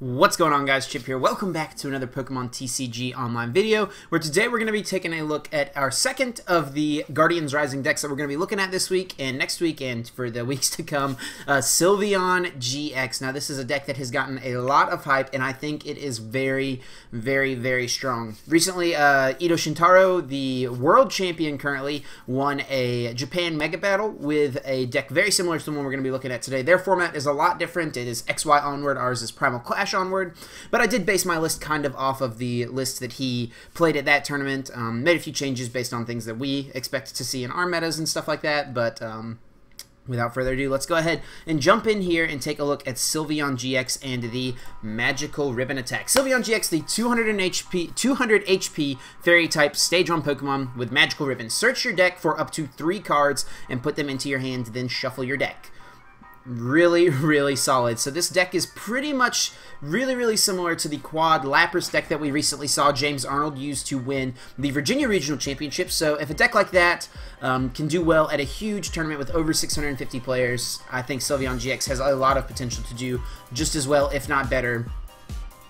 What's going on, guys? Chip here. Welcome back to another Pokemon TCG online video, where today we're going to be taking a look at our second of the Guardians Rising decks that we're going to be looking at this week and next week and for the weeks to come, Sylveon-GX. Now, this is a deck that has gotten a lot of hype, and I think it is very, very strong. Recently, Ito Shintaro, the world champion currently, won a Japan Mega Battle with a deck very similar to the one we're going to be looking at today. Their format is a lot different. It is XY onward. Ours is Primal Clash onward, but I did base my list kind of off of the list that he played at that tournament. Made a few changes based on things that we expect to see in our metas and stuff like that, but without further ado, let's go ahead and jump in here and take a look at Sylveon-GX and the Magical Ribbon attack. Sylveon-GX, the 200 HP Fairy type Stage 1 Pokemon with Magical Ribbon. Search your deck for up to 3 cards and put them into your hand, then shuffle your deck. Really solid. So this deck is pretty much really similar to the Quad Lapras deck that we recently saw James Arnold use to win the Virginia Regional Championship. So if a deck like that can do well at a huge tournament with over 650 players, I think Sylveon-GX has a lot of potential to do just as well, if not better.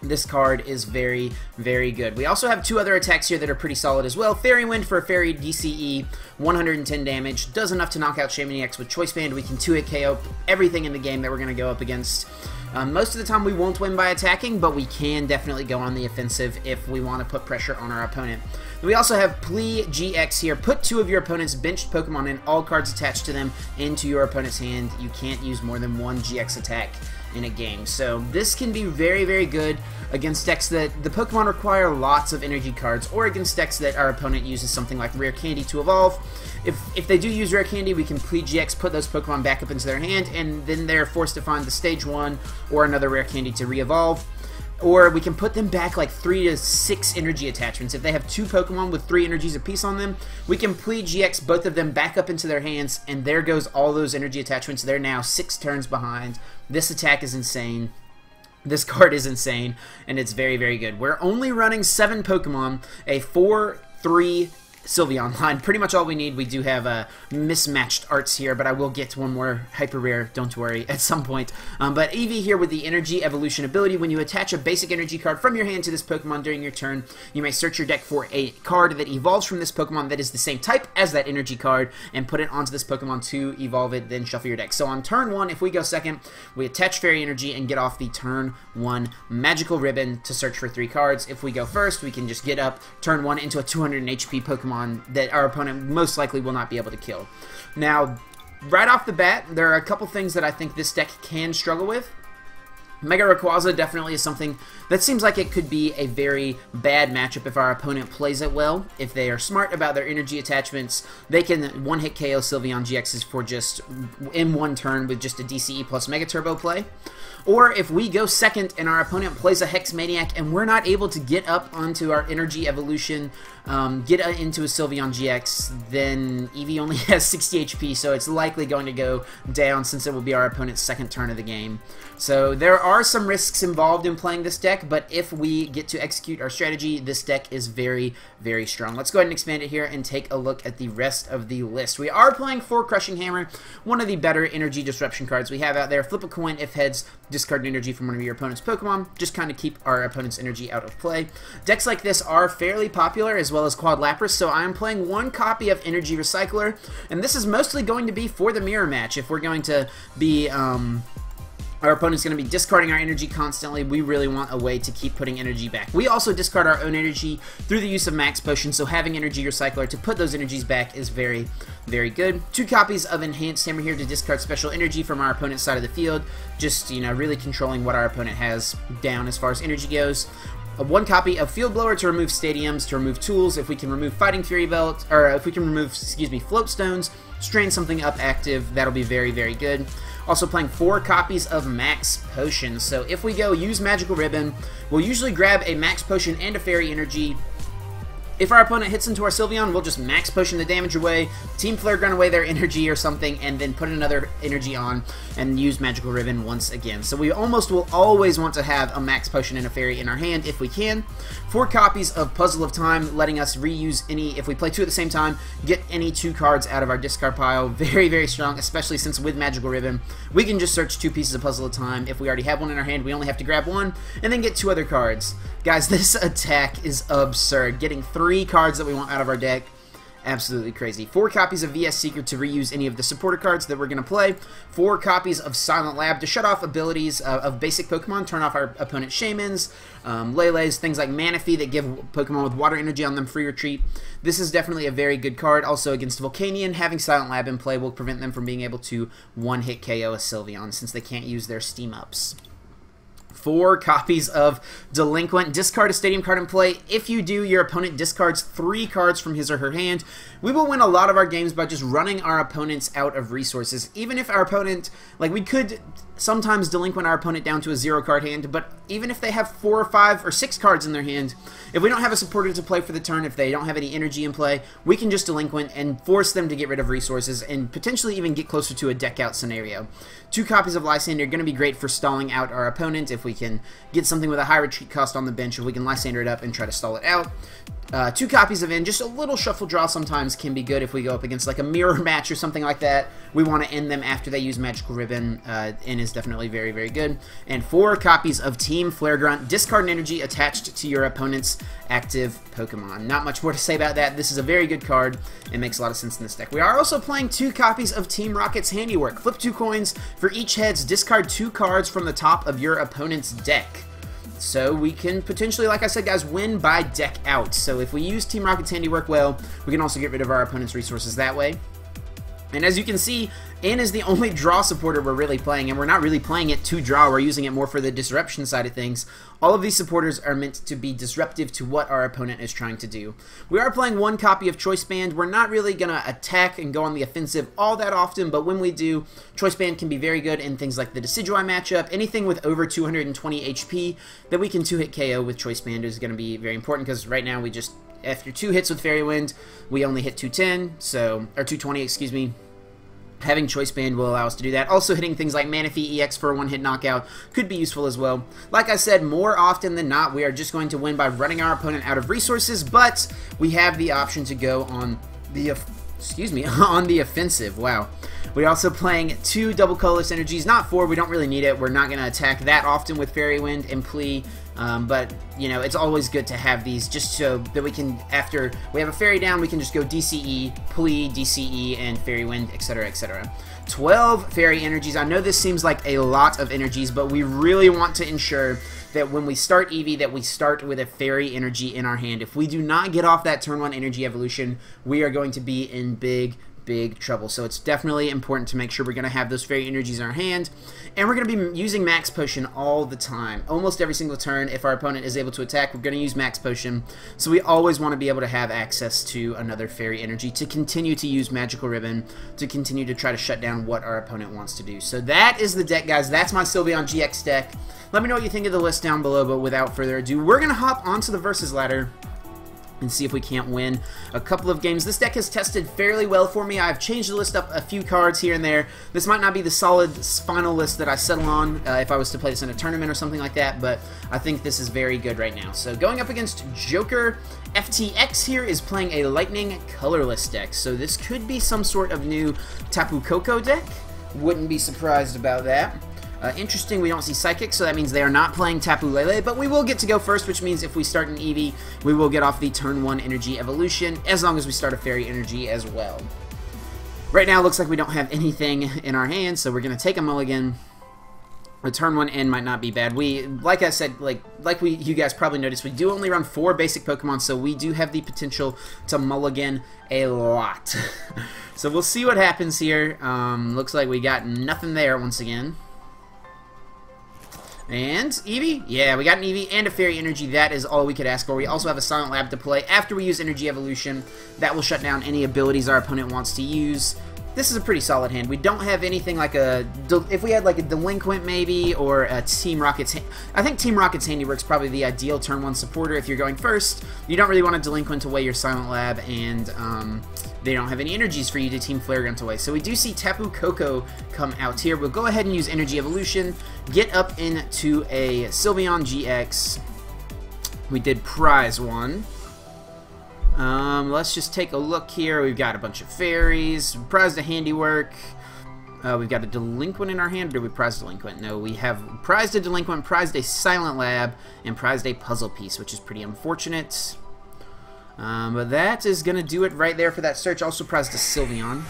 This card is very good. We also have 2 other attacks here that are pretty solid as well. Fairy Wind for a Fairy DCE, 110 damage. Does enough to knock out Shaymin EX with Choice Band. We can 2-hit KO everything in the game that we're going to go up against. Most of the time we won't win by attacking, but we can definitely go on the offensive if we want to put pressure on our opponent. We also have Plea GX here. Put 2 of your opponent's benched Pokemon and all cards attached to them into your opponent's hand. You can't use more than 1 GX attack in a game. So this can be very good against decks that the Pokemon require lots of energy cards, or against decks that our opponent uses something like Rare Candy to evolve. If they do use Rare Candy, we can Plea GX, put those Pokemon back up into their hand, and then they're forced to find the Stage 1 or another Rare Candy to re-evolve. Or we can put them back like 3 to 6 energy attachments. If they have 2 Pokemon with 3 energies apiece on them, we can Plea GX both of them back up into their hands, and there goes all those energy attachments. They're now 6 turns behind. This attack is insane. This card is insane, and it's very good. We're only running 7 Pokemon, a 4-3 Sylveon line. Pretty much all we need. We do have mismatched arts here, but I will get one more hyper rare, don't worry, at some point. But Eevee here with the Energy Evolution ability. When you attach a basic energy card from your hand to this Pokemon during your turn, you may search your deck for a card that evolves from this Pokemon that is the same type as that energy card and put it onto this Pokemon to evolve it, then shuffle your deck. So on turn 1, if we go second, we attach Fairy Energy and get off the turn 1 Magical Ribbon to search for 3 cards. If we go first, we can just get up turn 1 into a 200 HP Pokemon that our opponent most likely will not be able to kill. Now, right off the bat, there are a couple things that I think this deck can struggle with. Mega Rayquaza definitely is something that seems like it could be a very bad matchup if our opponent plays it well. If they are smart about their energy attachments, they can 1-hit KO Sylveon-GXs for just in 1 turn with just a DCE plus Mega Turbo play. Or if we go second and our opponent plays a Hex Maniac and we're not able to get up onto our Energy Evolution, get into a Sylveon-GX, then Eevee only has 60 HP, so it's likely going to go down since it will be our opponent's second turn of the game. So there are some risks involved in playing this deck, but if we get to execute our strategy, this deck is very strong. Let's go ahead and expand it here and take a look at the rest of the list. We are playing for Crushing Hammer, one of the better energy disruption cards we have out there. Flip a coin. If heads, discard an energy from one of your opponent's Pokemon. Just kind of keep our opponent's energy out of play. Decks like this are fairly popular, as well as Quad Lapras, so I am playing 1 copy of Energy Recycler, and this is mostly going to be for the mirror match. If we're going to be our opponent's going to be discarding our energy constantly, we really want a way to keep putting energy back. We also discard our own energy through the use of Max Potion, so having Energy Recycler to put those energies back is very good. 2 copies of Enhanced Hammer here to discard special energy from our opponent's side of the field, just, you know, really controlling what our opponent has down as far as energy goes. 1 copy of Field Blower to remove stadiums, to remove tools. If we can remove Fighting Fury Belt, or if we can remove, Float Stones, strain something up active, that'll be very good. Also playing 4 copies of Max Potion. So if we go use Magical Ribbon, we'll usually grab a Max Potion and a Fairy Energy, If our opponent hits into our Sylveon, we'll just Max Potion the damage away, Team Flare Grunt away their energy or something, and then put another energy on and use Magical Ribbon once again. So we almost will always want to have a Max Potion and a Fairy in our hand if we can. 4 copies of Puzzle of Time, letting us reuse any, if we play 2 at the same time, get any 2 cards out of our discard pile. Very, very strong, especially since with Magical Ribbon, we can just search 2 pieces of Puzzle of Time. If we already have one in our hand, we only have to grab 1 and then get 2 other cards. Guys, this attack is absurd. Getting 3 cards that we want out of our deck, absolutely crazy. 4 copies of VS Seeker to reuse any of the supporter cards that we're going to play. 4 copies of Silent Lab to shut off abilities of basic Pokemon, turn off our opponent's Shaymins, Lele's, things like Manaphy that give Pokemon with water energy on them free retreat. This is definitely a very good card. Also against Volcanion, having Silent Lab in play will prevent them from being able to one-hit KO a Sylveon since they can't use their Steam Ups. 4 copies of Delinquent. Discard a stadium card in play. If you do, your opponent discards 3 cards from his or her hand. We will win a lot of our games by just running our opponents out of resources. Even if our opponent, like we could sometimes Delinquent our opponent down to a 0-card hand, but even if they have 4 or 5 or 6 cards in their hand, if we don't have a supporter to play for the turn, if they don't have any energy in play, we can just Delinquent and force them to get rid of resources and potentially even get closer to a deck out scenario. 2 copies of Lysandre are going to be great for stalling out our opponent if we can get something with a high retreat cost on the bench, if we can Lysandre it up and try to stall it out. 2 copies of End, just a little shuffle draw sometimes can be good if we go up against like a mirror match or something like that. We want to end them after they use Magical Ribbon. End is definitely very, very good. And 4 copies of Team Flare Grunt, discard an energy attached to your opponent's active Pokemon. Not much more to say about that. This is a very good card. It makes a lot of sense in this deck. We are also playing 2 copies of Team Rocket's Handiwork. Flip 2 coins. For each heads, discard 2 cards from the top of your opponent's deck. So we can potentially, like I said, guys, win by deck out. So if we use Team Rocket's Handiwork well, we can also get rid of our opponent's resources that way. And as you can see, N is the only draw supporter we're really playing, and we're not really playing it to draw, we're using it more for the disruption side of things. All of these supporters are meant to be disruptive to what our opponent is trying to do. We are playing 1 copy of Choice Band. We're not really going to attack and go on the offensive all that often, but when we do, Choice Band can be very good in things like the Decidueye matchup. Anything with over 220 HP that we can 2-hit KO with Choice Band is going to be very important, because right now we just, after 2 hits with Fairy Wind, we only hit 210, so, or 220, excuse me. Having Choice Band will allow us to do that. Also hitting things like Manaphy EX for a 1-hit knockout could be useful as well. Like I said, more often than not, we are just going to win by running our opponent out of resources, but we have the option to go on the, on the offensive. Wow. We're also playing 2 double colorless energies, not 4. We don't really need it. We're not going to attack that often with Fairy Wind and Plea. But, you know, it's always good to have these just so that we can, after we have a Fairy down, we can just go DCE, Plea, DCE, and Fairy Wind, etc., etc. 12 Fairy energies. I know this seems like a lot of energies, but we really want to ensure that when we start Eevee, that we start with a Fairy energy in our hand. If we do not get off that turn 1 energy evolution, we are going to be in big trouble. So it's definitely important to make sure we're going to have those Fairy energies in our hand. And we're going to be using Max Potion all the time. Almost every single turn, if our opponent is able to attack, we're going to use Max Potion. So we always want to be able to have access to another Fairy energy to continue to use Magical Ribbon, to continue to try to shut down what our opponent wants to do. So that is the deck, guys. That's my Sylveon-GX deck. Let me know what you think of the list down below, but without further ado, we're going to hop onto the Versus ladder and see if we can't win a couple of games. This deck has tested fairly well for me. I've changed the list up a few cards here and there. This might not be the solid final list that I settle on if I was to play this in a tournament or something like that, but I think this is very good right now. So going up against Joker, FTX here is playing a Lightning Colorless deck. So this could be some sort of new Tapu Koko deck. Wouldn't be surprised about that. Interesting, we don't see Psychic, so that means they are not playing Tapu Lele, but we will get to go first, which means if we start an Eevee, we will get off the turn 1 energy evolution, as long as we start a Fairy energy as well. Right now, it looks like we don't have anything in our hands, so we're going to take a mulligan. The turn 1 end might not be bad. We, like I said, you guys probably noticed, we do only run 4 basic Pokemon, so we do have the potential to mulligan a lot. So we'll see what happens here. Looks like we got nothing there once again. And Eevee? Yeah, we got an Eevee and a Fairy energy. That is all we could ask for. We also have a Silent Lab to play after we use Energy Evolution. That will shut down any abilities our opponent wants to use. this is a pretty solid hand. We don't have anything like a... If we had like a Delinquent maybe, or a Team Rocket's... I think Team Rocket's Handiwork's probably the ideal turn 1 supporter if you're going first. You don't really want a Delinquent away your Silent Lab, and they don't have any energies for you to Team Flare Grunt away. So we do see Tapu Koko come out here. We'll go ahead and use Energy Evolution, get up into a Sylveon-GX. We did prize 1. Let's just take a look here. We've got a bunch of fairies, prized a Handiwork. We've got a Delinquent in our hand. Or did we prize Delinquent? No, we have prized a Delinquent, prized a Silent Lab, and prized a puzzle piece, which is pretty unfortunate. But that is going to do it right there for that search. Also prized a Sylveon.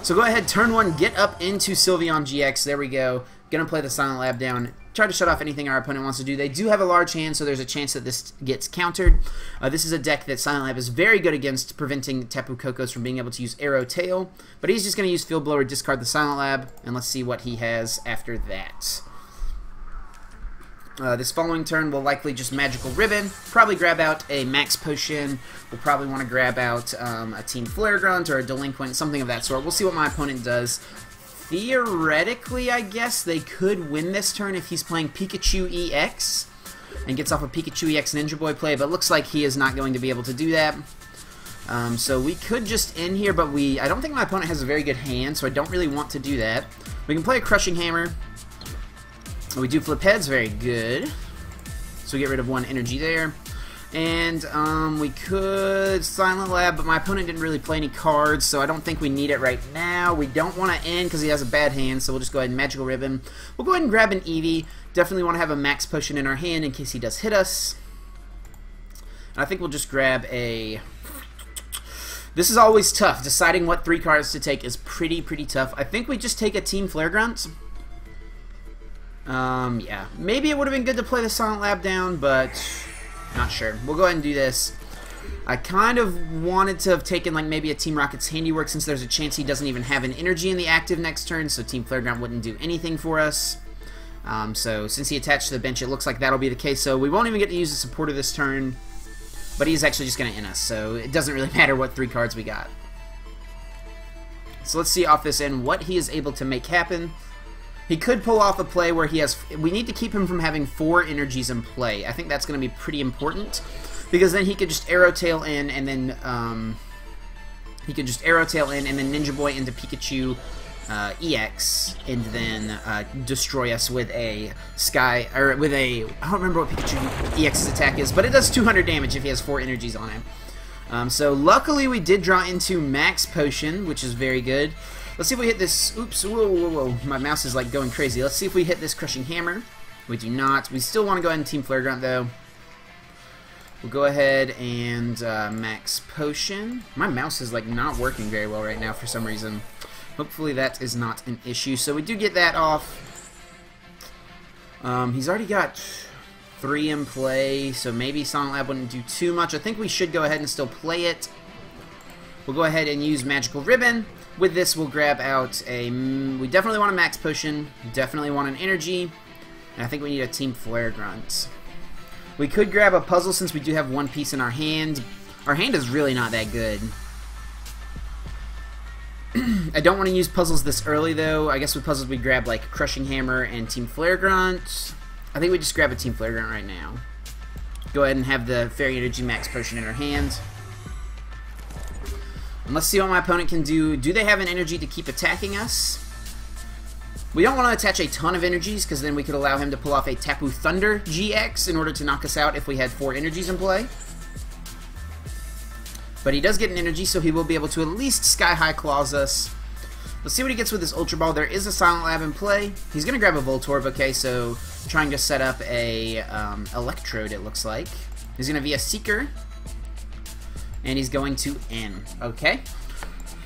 So go ahead, turn 1, get up into Sylveon-GX. There we go. Gonna play the Silent Lab down. Try to shut off anything our opponent wants to do. They do have a large hand, so there's a chance that this gets countered. This is a deck that Silent Lab is very good against, preventing Tapu Kokos from being able to use Arrow Tail. But he's just going to use Field Blower, discard the Silent Lab, and let's see what he has after that. This following turn will likely just Magical Ribbon, probably grab out a Max Potion, we'll probably want to grab out a Team Flare Grunt or a Delinquent, something of that sort. We'll see what my opponent does. Theoretically, I guess they could win this turn if he's playing Pikachu EX and gets off a Pikachu EX Ninja Boy play, but looks like he is not going to be able to do that. So we could just end here, but I don't think my opponent has a very good hand, so I don't really want to do that. We can play a Crushing Hammer. We do flip heads, very good. So we get rid of 1 energy there. And we could Silent Lab, but my opponent didn't really play any cards, so I don't think we need it right now. We don't want to end because he has a bad hand, so we'll just go ahead and Magical Ribbon. We'll go ahead and grab an Eevee. Definitely want to have a Max Potion in our hand in case he does hit us. And I think we'll just grab a... This is always tough. Deciding what 3 cards to take is pretty tough. I think we just take a Team Flare Grunt. Yeah. Maybe it would have been good to play the Silent Lab down, but... Not sure. We'll go ahead and do this. I kind of wanted to have taken like maybe a Team Rocket's Handiwork, since there's a chance he doesn't even have an energy in the active next turn, so Team Flare Grunt wouldn't do anything for us. So since he attached to the bench, it looks like that'll be the case. So we won't even get to use the supporter this turn, but he's actually just going to end us, so it doesn't really matter what 3 cards we got. So let's see off this end what he is able to make happen. He could pull off a play where he has... We need to keep him from having 4 energies in play. I think that's going to be pretty important, because then he could just Arrow Tail in, and then Ninja Boy into Pikachu EX, and then destroy us with a Sky, or with a... I don't remember what Pikachu EX's attack is, but it does 200 damage if he has 4 energies on him. So luckily we did draw into Max Potion, which is very good. Let's see if we hit this. Oops, whoa. My mouse is like going crazy. Let's see if we hit this Crushing Hammer. We do not. We still want to go ahead and Team Flare Grunt, though. We'll go ahead and Max Potion. My mouse is like not working very well right now for some reason. Hopefully that is not an issue. So we do get that off. He's already got 3 in play, so maybe Silent Lab wouldn't do too much. I think we should go ahead and still play it. We'll go ahead and use Magical Ribbon. With this, we'll grab out a... We definitely want a Max Potion. Definitely want an Energy. And I think we need a Team Flare Grunt. We could grab a Puzzle since we do have 1 piece in our hand. Our hand is really not that good. I don't want to use Puzzles this early, though. I guess with Puzzles we grab like Crushing Hammer and Team Flare Grunt. I think we just grab a Team Flare Grunt right now. Go ahead and have the Fairy Energy Max Potion in our hand. And let's see what my opponent can do. Do they have an energy to keep attacking us? We don't want to attach a ton of energies, because then we could allow him to pull off a Tapu Thunder GX in order to knock us out if we had 4 energies in play. But he does get an energy, so he will be able to at least Sky High Claws us. Let's see what he gets with this Ultra Ball. There is a Silent Lab in play. He's going to grab a Voltorb, okay, so trying to set up a Electrode, it looks like. He's going to be a Seeker. And he's going to N. Okay.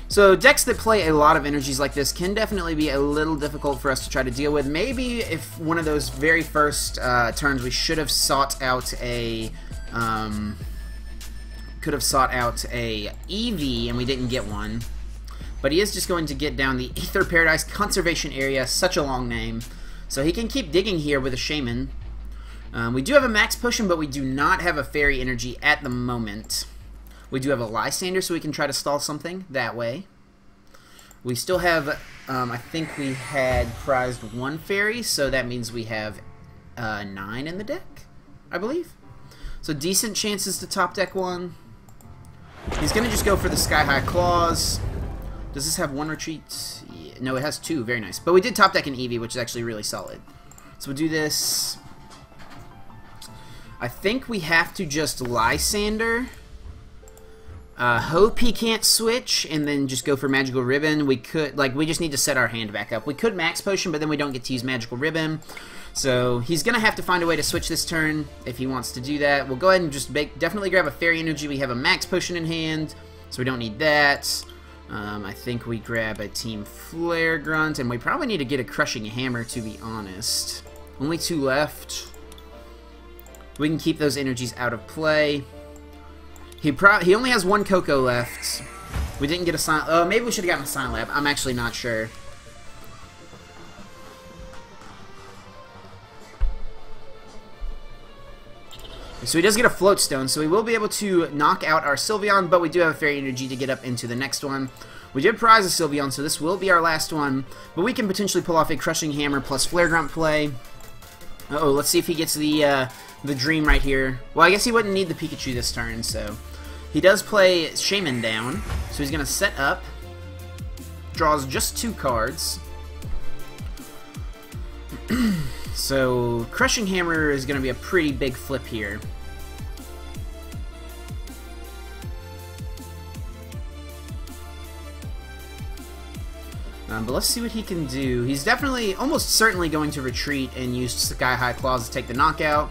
So decks that play a lot of energies like this can definitely be a little difficult for us to try to deal with. Maybe if one of those very first turns we should have sought out a... could have sought out a Eevee and we didn't get one. But he is just going to get down the Aether Paradise Conservation Area. Such a long name. So he can keep digging here with a Shaman. We do have a Max Potion, but we do not have a Fairy Energy at the moment. We do have a Lysandre, so we can try to stall something that way. We still have, I think we had prized 1 fairy, so that means we have 9 in the deck, I believe. So decent chances to top deck 1. He's going to just go for the Sky High Claws. Does this have 1 retreat? Yeah. No, it has 2. Very nice. But we did top deck an Eevee, which is actually really solid. So we'll do this. I think we have to just Lysandre. Hope he can't switch, and then just go for Magical Ribbon. We could, like, we just need to set our hand back up. We could Max Potion, but then we don't get to use Magical Ribbon. So he's going to have to find a way to switch this turn if he wants to do that. We'll go ahead and just definitely grab a Fairy Energy. We have a Max Potion in hand, so we don't need that. I think we grab a Team Flare Grunt, and we probably need to get a Crushing Hammer, to be honest. Only 2 left. We can keep those energies out of play. He only has 1 Coco left. We didn't get a Silent... maybe we should have gotten a Silent Lab. I'm actually not sure. So he does get a Float Stone, so we will be able to knock out our Sylveon, but we do have a Fairy Energy to get up into the next one. We did prize a Sylveon, so this will be our last one, but we can potentially pull off a Crushing Hammer plus Flare Grunt play. Uh-oh, let's see if he gets the Dream right here. Well, I guess he wouldn't need the Pikachu this turn, so... He does play Shaman down, so he's going to set up. Draws just 2 cards. So, Crushing Hammer is going to be a pretty big flip here. But let's see what he can do. He's definitely, almost certainly going to retreat and use Sky High Claws to take the knockout.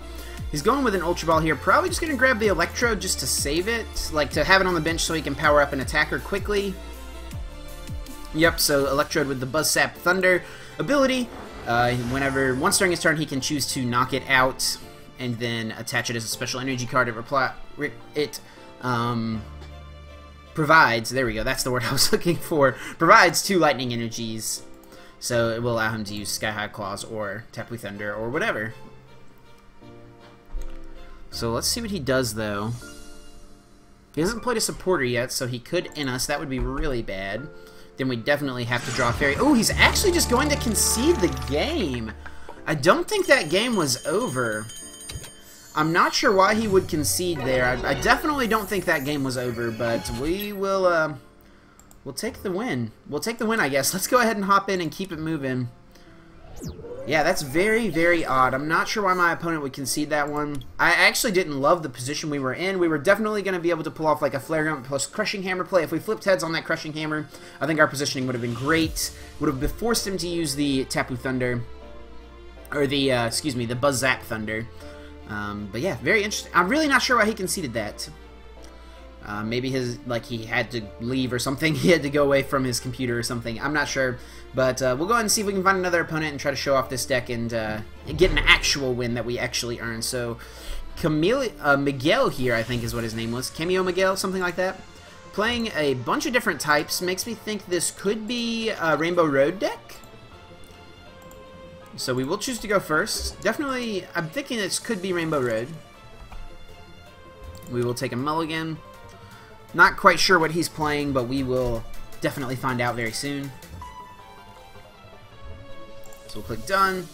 He's going with an Ultra Ball here. Probably just going to grab the Electrode just to save it. Like, to have it on the bench so he can power up an attacker quickly. Yep, so Electrode with the Buzzsap Thunder ability. Once during his turn, he can choose to knock it out and then attach it as a special energy card. It provides, there we go, that's the word I was looking for, provides 2 lightning energies. So it will allow him to use Sky High Claws or Tapu Thunder or whatever. So let's see what he does, though. He hasn't played a supporter yet, so he could in us. That would be really bad. Then we definitely have to draw a Fairy. Oh, he's actually just going to concede the game. I don't think that game was over. I'm not sure why he would concede there. I definitely don't think that game was over, but we will, we'll take the win. We'll take the win, I guess. Let's go ahead and hop in and keep it moving. Yeah, that's very, very odd. I'm not sure why my opponent would concede that one. I actually didn't love the position we were in. We were definitely going to be able to pull off like a Flare Grunt plus Crushing Hammer play. If we flipped heads on that Crushing Hammer, I think our positioning would have been great. Would have forced him to use the Tapu Thunder. Or the, excuse me, the Buzz Zap Thunder. But yeah, very interesting. I'm really not sure why he conceded that. Maybe he had to leave or something. He had to go away from his computer or something. I'm not sure. But we'll go ahead and see if we can find another opponent and try to show off this deck and get an actual win that we actually earn. So, Miguel here, I think is what his name was. Cameo Miguel, something like that. Playing a bunch of different types makes me think this could be a Rainbow Road deck. So we will choose to go first. Definitely, I'm thinking this could be Rainbow Road. We will take a mulligan. Not quite sure what he's playing, but we will definitely find out very soon. So we'll click done.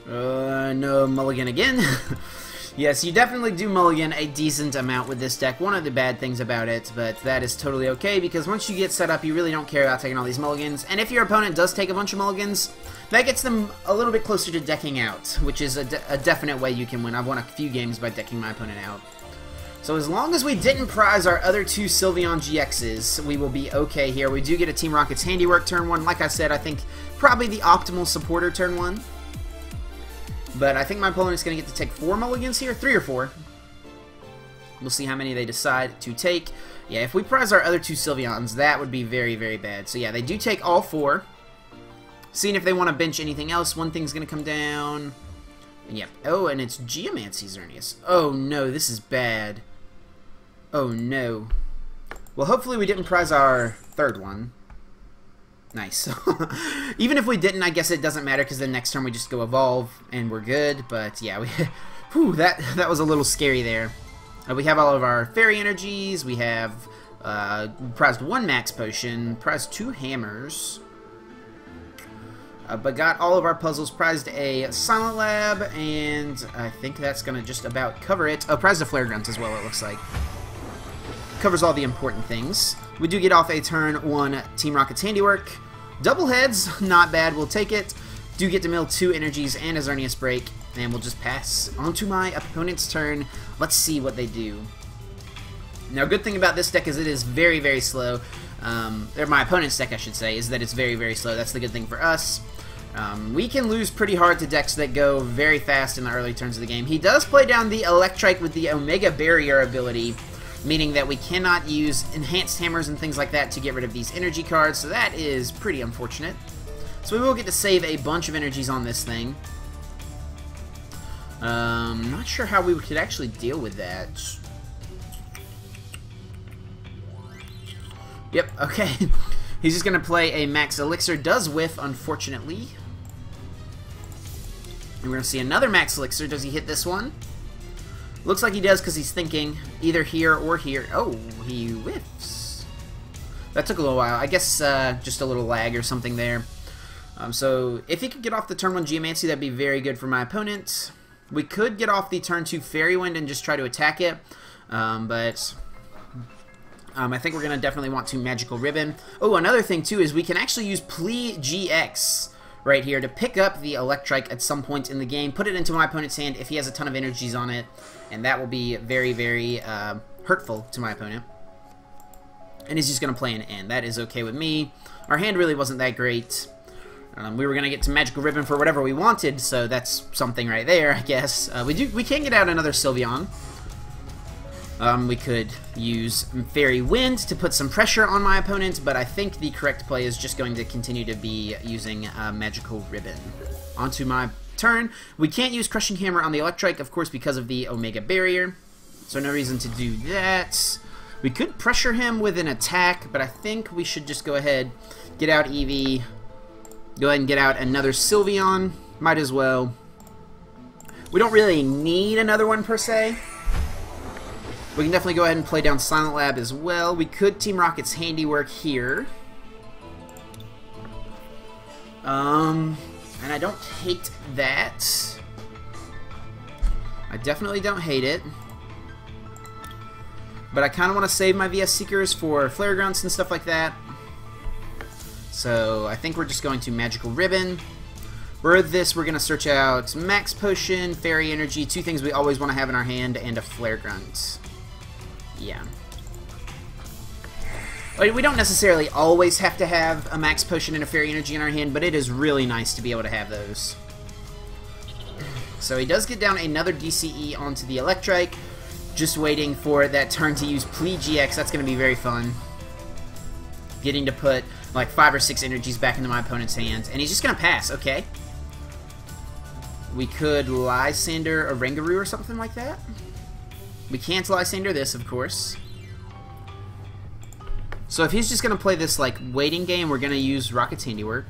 No mulligan again. Yes, you definitely do mulligan a decent amount with this deck. One of the bad things about it, but that is totally okay because once you get set up, you really don't care about taking all these mulligans. And if your opponent does take a bunch of mulligans, that gets them a little bit closer to decking out, which is a definite way you can win. I've won a few games by decking my opponent out. So as long as we didn't prize our other 2 Sylveon-GXs, we will be okay here. We do get a Team Rocket's Handiwork turn 1. Like I said, I think probably the optimal supporter turn 1. But I think my opponent is going to get to take 4 mulligans here. 3 or 4. We'll see how many they decide to take. Yeah, if we prize our other 2 Sylveons, that would be very, very bad. So yeah, they do take all 4. Seeing if they want to bench anything else. One thing's going to come down. And yep. Oh, and it's Geomancy Xerneas. Oh no, this is bad. Oh no. Well, hopefully we didn't prize our 3rd one. Nice. Even if we didn't, I guess it doesn't matter because the next turn we just go Evolve and we're good. But yeah, whew, that was a little scary there. We have all of our Fairy Energies. We have Prized 1 Max Potion, prized 2 Hammers, but got all of our puzzles, prized a Silent Lab, and I think that's going to just about cover it. Oh, prized a Flare Grunt as well, it looks like. Covers all the important things. We do get off a turn 1 Team Rocket's Handiwork. Double heads, not bad, we'll take it. Do get to mill 2 energies and a Xerneas Break, and we'll just pass on to my opponent's turn. Let's see what they do. Now, good thing about this deck is it is very, very slow. Or my opponent's deck, I should say, is that it's very, very slow. That's the good thing for us. We can lose pretty hard to decks that go very fast in the early turns of the game. He does play down the Electrike with the Omega Barrier ability, meaning that we cannot use Enhanced Hammers and things like that to get rid of these energy cards, so that is pretty unfortunate. So we will get to save a bunch of energies on this thing. Not sure how we could actually deal with that. Yep, okay. He's just going to play a Max Elixir. Does whiff, unfortunately. And we're going to see another Max Elixir. Does he hit this one? Looks like he does because he's thinking either here or here. Oh, he whiffs. That took a little while. I guess just a little lag or something there. So if he could get off the turn 1 Geomancy, that'd be very good for my opponent. We could get off the turn 2 Fairy Wind and just try to attack it. But I think we're going to definitely want to Magical Ribbon. Oh, another thing too is we can actually use Plea-GX right here to pick up the Electrike at some point in the game, put it into my opponent's hand if he has a ton of energies on it, and that will be very, very hurtful to my opponent. And he's just going to play an N. That is okay with me. Our hand really wasn't that great. We were going to get to Magical Ribbon for whatever we wanted, so that's something right there, I guess. We can get out another Sylveon. We could use Fairy Wind to put some pressure on my opponent, but I think the correct play is just going to continue to be using Magical Ribbon. Onto my turn. We can't use Crushing Hammer on the Electrike, of course, because of the Omega Barrier, so no reason to do that. We could pressure him with an attack, but I think we should just go ahead, get out Eevee, go ahead and get out another Sylveon. Might as well. We don't really need another one per se. We can definitely go ahead and play down Silent Lab as well. We could Team Rocket's Handiwork here. And I don't hate that. I definitely don't hate it. But I kind of want to save my VS Seekers for Flare Grunts and stuff like that. So I think we're just going to Magical Ribbon. For this, we're going to search out Max Potion, Fairy Energy, 2 things we always want to have in our hand, and a Flare Grunt. Yeah. We don't necessarily always have to have a Max Potion and a Fairy Energy in our hand, but it is really nice to be able to have those. So he does get down another DCE onto the Electrike. Just waiting for that turn to use Plea-GX. That's going to be very fun. Getting to put like 5 or 6 energies back into my opponent's hands. And he's just going to pass. Okay. We could Lysandre a Rangaroo or something like that. We can't Lysandre this, of course. So if he's just going to play this like waiting game, we're going to use Rocket's Handiwork.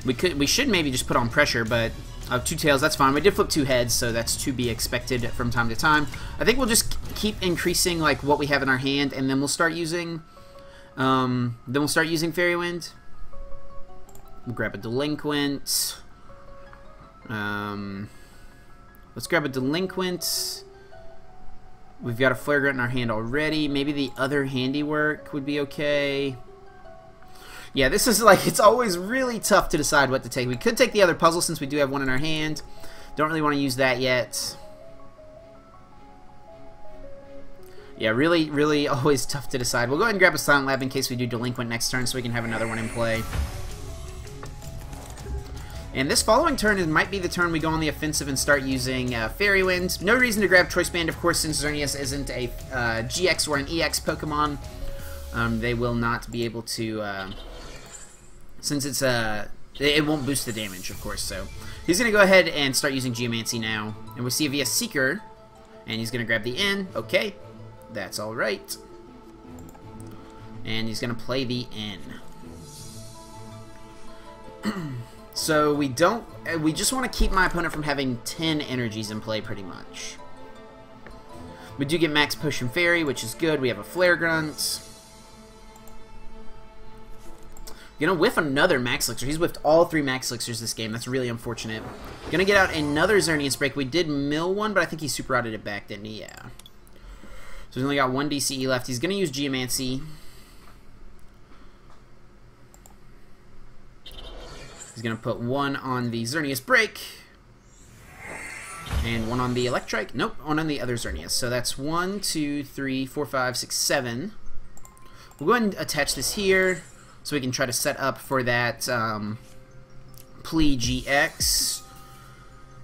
We should maybe just put on pressure, but 2 tails, that's fine. We did flip 2 heads, so that's to be expected from time to time. I think we'll just keep increasing like what we have in our hand, and then we'll start using Fairy Wind. We'll grab a Delinquent. Let's grab a Delinquent. We've got a Flare Grunt in our hand already. Maybe the other Handiwork would be okay. Yeah, this is like, it's always really tough to decide what to take. We could take the other puzzle since we do have one in our hand. Don't really want to use that yet. Yeah, really, really always tough to decide. We'll go ahead and grab a Silent Lab in case we do Delinquent next turn so we can have another one in play. And this following turn might be the turn we go on the offensive and start using Fairy Wind. No reason to grab Choice Band, of course, since Xerneas isn't a GX or an EX Pokemon. They will not be able to... since it's it won't boost the damage, of course, so he's going to go ahead and start using Geomancy now. And we'll see if he has Seeker, and he's going to grab the N. Okay, that's alright. And he's going to play the N. So we just want to keep my opponent from having 10 energies in play, pretty much. We do get Max Potion Fairy, which is good. We have a Flare Grunt. Gonna whiff another Max Elixir. He's whiffed all 3 Max Elixirs this game. That's really unfortunate. Gonna get out another Xerneas Break. We did mill one, but I think he super routed it back, didn't he? Yeah. So he's only got 1 DCE left. He's gonna use Geomancy. He's gonna put 1 on the Xerneas Break. And 1 on the Electrike. Nope, 1 on the other Xerneas. So that's 1, 2, 3, 4, 5, 6, 7. We'll go ahead and attach this here so we can try to set up for that Plea GX.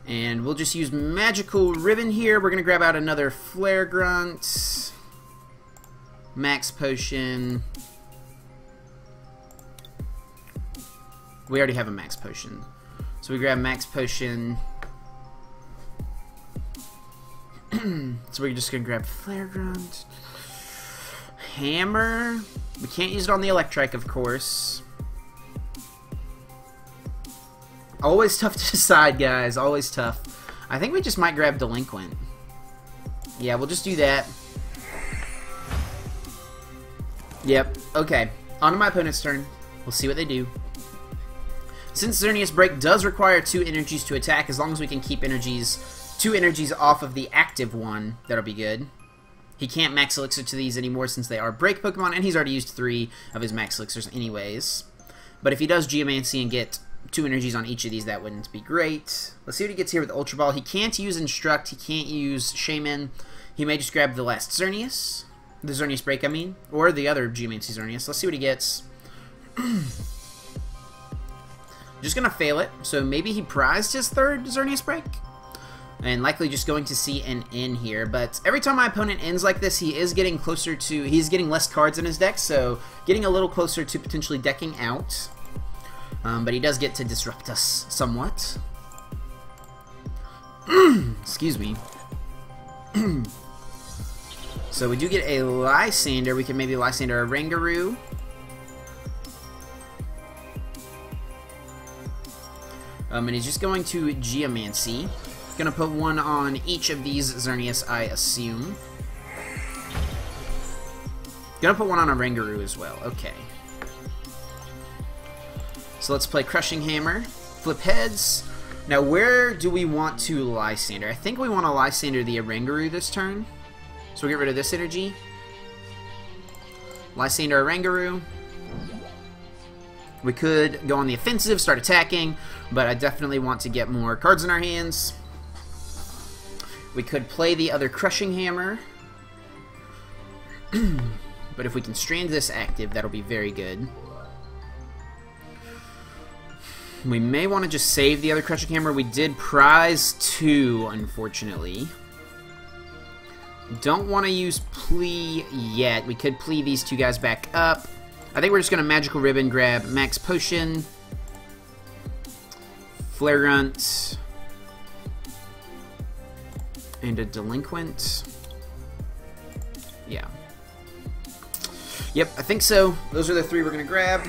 And we'll just use Magical Ribbon here. We're going to grab out another Flare Grunt. Max Potion. We already have a Max Potion. So we grab Max Potion. So we're just going to grab Flare Grunt. Hammer. We can't use it on the Electrike, of course. Always tough to decide, guys. Always tough. I think we just might grab Delinquent. Yeah, we'll just do that. Yep. Okay. On to my opponent's turn. We'll see what they do. Since Xerneas Break does require 2 energies to attack, as long as we can keep 2 energies off of the active one, that'll be good. He can't Max Elixir to these anymore since they are Break Pokemon, and he's already used 3 of his Max Elixirs anyways. But if he does Geomancy and get 2 energies on each of these, that wouldn't be great. Let's see what he gets here with Ultra Ball. He can't use Instruct. He can't use Shaman. He may just grab the last Xerneas. The Xerneas Break, I mean. Or the other Geomancy Xerneas. Let's see what he gets. Just going to fail it. So maybe he prized his 3rd Xerneas Break. And likely just going to see an N here. But every time my opponent ends like this, he is getting closer to... He's getting less cards in his deck. So getting a little closer to potentially decking out. But he does get to disrupt us somewhat. Excuse me. So we do get a Lysandre. We can maybe Lysandre a Rangaroo. And he's just going to Geomancy. Gonna put 1 on each of these Xerneas, I assume. Gonna put 1 on a Rangaroo as well. Okay. So let's play Crushing Hammer. Flip heads. Now, where do we want to Lysandre? I think we want to Lysandre the Rangaroo this turn. So we'll get rid of this energy. Lysandre Rangaroo. We could go on the offensive, start attacking, but I definitely want to get more cards in our hands. We could play the other Crushing Hammer. But if we can strand this active, that'll be very good. We may want to just save the other Crushing Hammer. We did prize 2, unfortunately. Don't want to use Plea yet. We could Plea these 2 guys back up. I think we're just going to Magical Ribbon, grab Max Potion, Flare Grunt, and a Delinquent. Yeah. Yep, I think so. Those are the 3 we're going to grab.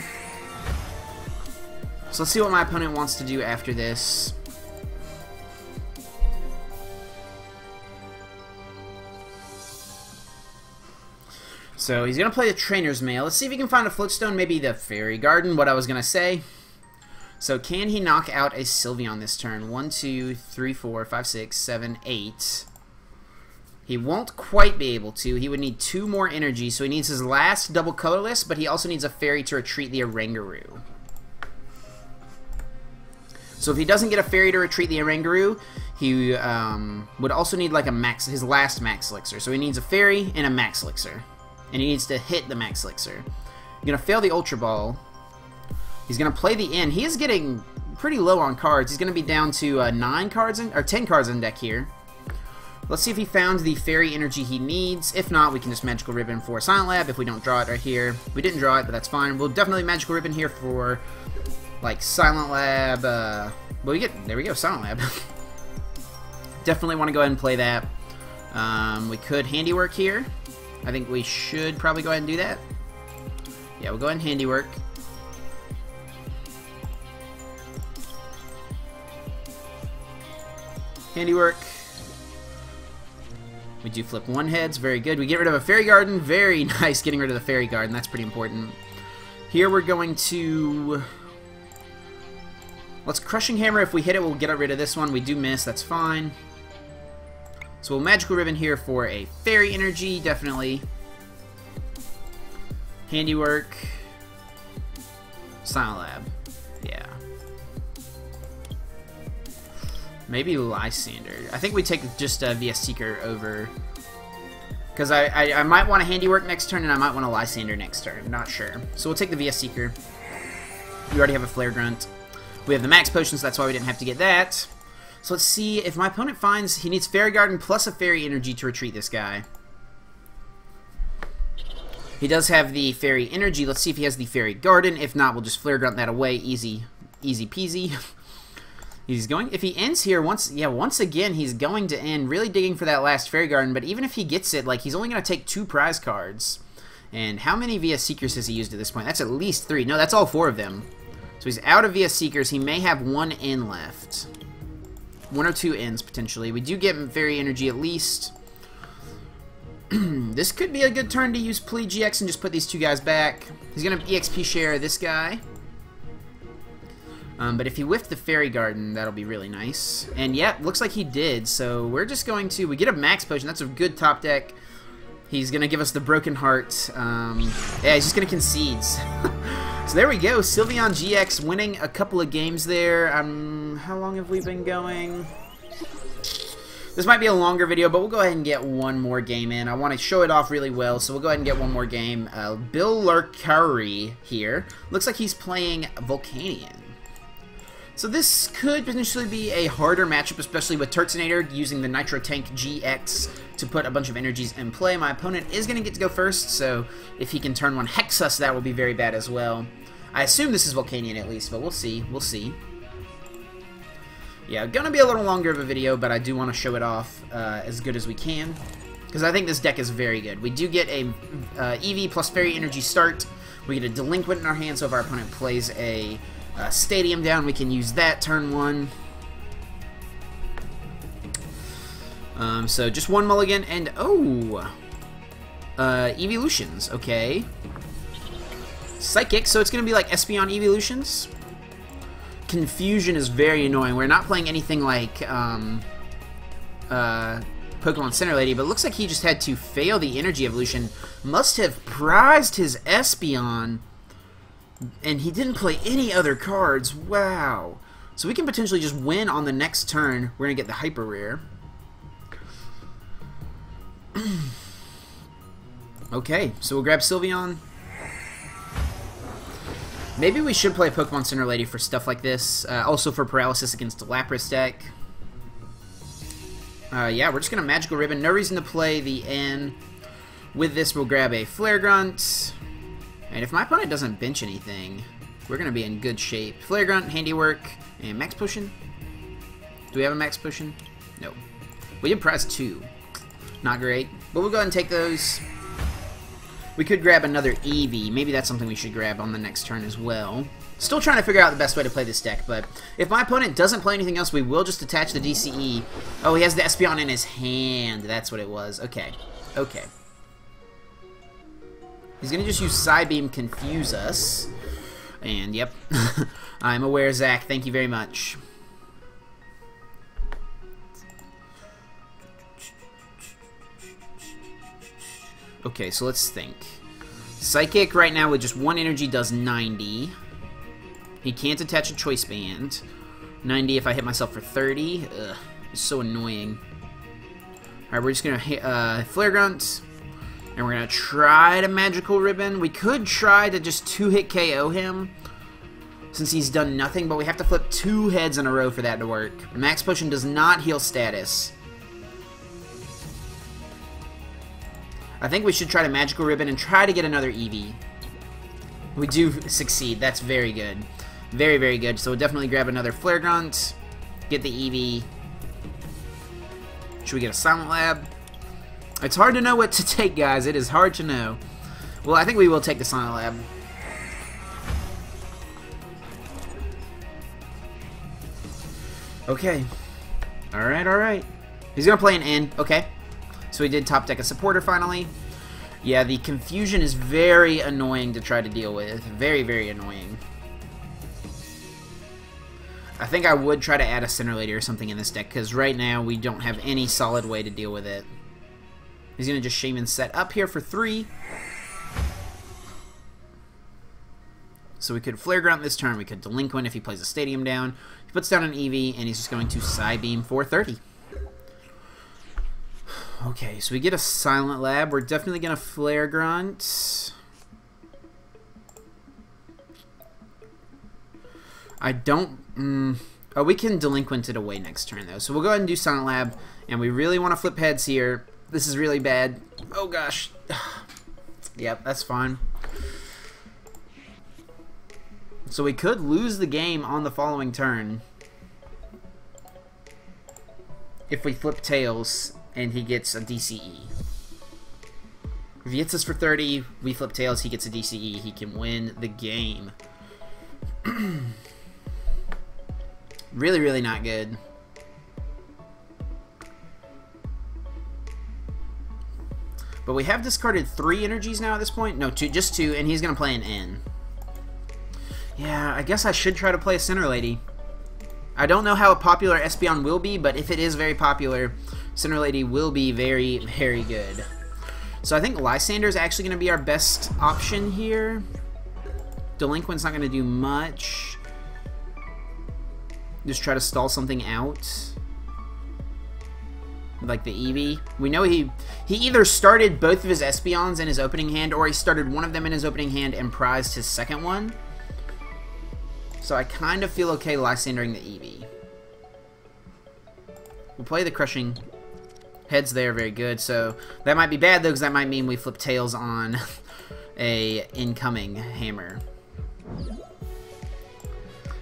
So let's see what my opponent wants to do after this. So he's going to play the Trainer's Mail. Let's see if he can find a Floatstone, maybe the Fairy Garden, what I was going to say. So can he knock out a Sylveon this turn? 1, 2, 3, 4, 5, 6, 7, 8. He won't quite be able to. He would need 2 more energy, so he needs his last double Colorless, but he also needs a Fairy to retreat the Rangaroo. So if he doesn't get a Fairy to retreat the Rangaroo, he would also need like a his last Max Elixir. So he needs a Fairy and a Max Elixir. And he needs to hit the Max Elixir. He's going to fail the Ultra Ball. He's going to play the N. He is getting pretty low on cards. He's going to be down to 9 cards or 10 cards in deck here. Let's see if he found the Fairy energy he needs. If not, we can just Magical Ribbon for Silent Lab if we don't draw it right here. We didn't draw it, but that's fine. We'll definitely Magical Ribbon here for like Silent Lab. Well, there we go, Silent Lab. Definitely want to go ahead and play that. We could Handiwork here. I think we should probably go ahead and do that. Yeah, we'll go ahead and Handiwork. Handiwork. We do flip one heads. Very good. We get rid of a Fairy Garden. Very nice getting rid of the Fairy Garden. That's pretty important. Here we're going to... Let's Crushing Hammer. If we hit it, we'll get rid of this one. We do miss. That's fine. So we'll Magical Ribbon here for a Fairy Energy. Definitely. Handiwork. Silent Lab. Yeah. Maybe Lysandre. I think we take just VS Seeker over. Because I might want a Handiwork next turn, and I might want a Lysandre next turn. Not sure. So we'll take the VS Seeker. We already have a Flare Grunt. We have the Max Potion, so that's why we didn't have to get that. So let's see if my opponent finds he needs Fairy Garden plus a Fairy Energy to retreat this guy. He does have the Fairy Energy. Let's see if he has the Fairy Garden. If not, we'll just Flare Grunt that away. Easy peasy. He's going, if he ends here, once again, he's going to end really digging for that last Fairy Garden, but even if he gets it, like, he's only going to take 2 prize cards. And how many VS Seekers has he used at this point? That's at least 3. No, that's all 4 of them. So he's out of VS Seekers. He may have 1 N left. 1 or 2 Ns, potentially. We do get Fairy Energy at least. This could be a good turn to use Plea GX and just put these 2 guys back. He's going to EXP share this guy. But if he whiffed the Fairy Garden, that'll be really nice. And yeah, looks like he did. So we're just going to... We get a Max Potion. That's a good top deck. He's going to give us the Broken Heart. Yeah, he's just going to concede. So there we go. Sylveon-GX winning a couple of games there. How long have we been going? This might be a longer video, but we'll go ahead and get one more game in. I want to show it off really well, so we'll go ahead and get one more game. Bill Lurkari here. Looks like he's playing Volcanion. So this could potentially be a harder matchup, especially with Turtonator using the Nitro Tank GX to put a bunch of energies in play. My opponent is going to get to go first, so if he can turn one Hexus, that will be very bad as well. I assume this is Volcanion at least, but we'll see. We'll see. Yeah, gonna be a little longer of a video, but I do want to show it off as good as we can, because I think this deck is very good. We do get a Eevee plus Fairy Energy start. We get a Delinquent in our hand, so if our opponent plays a Stadium down, we can use that turn 1. So just 1 mulligan, and Evolutions, okay. Psychic, so it's going to be like Espeon Evolutions. Confusion is very annoying. We're not playing anything like Pokemon Center Lady, but it looks like he just had to fail the Energy Evolution. Must have prized his Espeon, and he didn't play any other cards. Wow. So we can potentially just win on the next turn. We're going to get the Hyper Rare. Okay, so we'll grab Sylveon. Maybe we should play Pokemon Center Lady for stuff like this. Also for Paralysis against the Lapras deck. Yeah, we're just going to Magical Ribbon. No reason to play the N. With this, we'll grab a Flare Grunt. And if my opponent doesn't bench anything, we're going to be in good shape. Flare Grunt, Handiwork, and Max Potion. Do we have a Max Potion? No. We did prize 2. Not great. But we'll go ahead and take those. We could grab another Eevee. Maybe that's something we should grab on the next turn as well. Still trying to figure out the best way to play this deck, but if my opponent doesn't play anything else, we will just attach the DCE. Oh, he has the Espeon in his hand. That's what it was. Okay. Okay. He's going to just use Psybeam, confuse us. And, yep. I'm aware, Zach. Thank you very much. Okay, so let's think. Psychic right now with just 1 energy does 90. He can't attach a Choice Band. 90 if I hit myself for 30. Ugh, it's so annoying. Alright, we're just going to Flare Grunt. And we're going to try to Magical Ribbon. We could try to just 2-hit KO him, since he's done nothing, but we have to flip 2 heads in a row for that to work. Max Potion does not heal status. I think we should try to Magical Ribbon and try to get another Eevee. We do succeed. That's very good. Very, very good. So we'll definitely grab another Flare Grunt. Get the Eevee. Should we get a Silent Lab? It's hard to know what to take, guys. It is hard to know. Well, I think we will take the Silent Lab. Okay. Alright, alright. He's going to play an N. Okay. So we did top deck a supporter finally. Yeah, the confusion is very annoying to try to deal with. Very, very annoying. I think I would try to add a Center Lady or something in this deck, because right now we don't have any solid way to deal with it. He's going to just Shaman set up here for 3. So we could Flare Grunt this turn. We could Delinquent if he plays a Stadium down. He puts down an Eevee, and he's just going to Psybeam for 30. Okay, so we get a Silent Lab. We're definitely going to Flare Grunt. I don't... oh, we can Delinquent it away next turn, though. So we'll go ahead and do Silent Lab, and we really want to flip heads here. This is really bad. Oh, gosh. Yep, that's fine. So we could lose the game on the following turn if we flip Tails and he gets a DCE. If he hits us for 30, we flip Tails, he gets a DCE, he can win the game. Really, really not good. But we have discarded 3 energies now at this point. No, 2, just 2, and he's going to play an N. Yeah, I guess I should try to play a Center Lady. I don't know how popular Espeon will be, but if it is very popular, Center Lady will be very, very good. So I think Lysandre is actually going to be our best option here. Delinquent's not going to do much. Just try to stall something out. Like the Eevee. We know he either started both of his Espeons in his opening hand, or he started one of them in his opening hand and prized his second one. So I kind of feel okay Lysandering the Eevee. We'll play the Crushing. Heads there, very good. So that might be bad though, because that might mean we flip Tails on a incoming Hammer.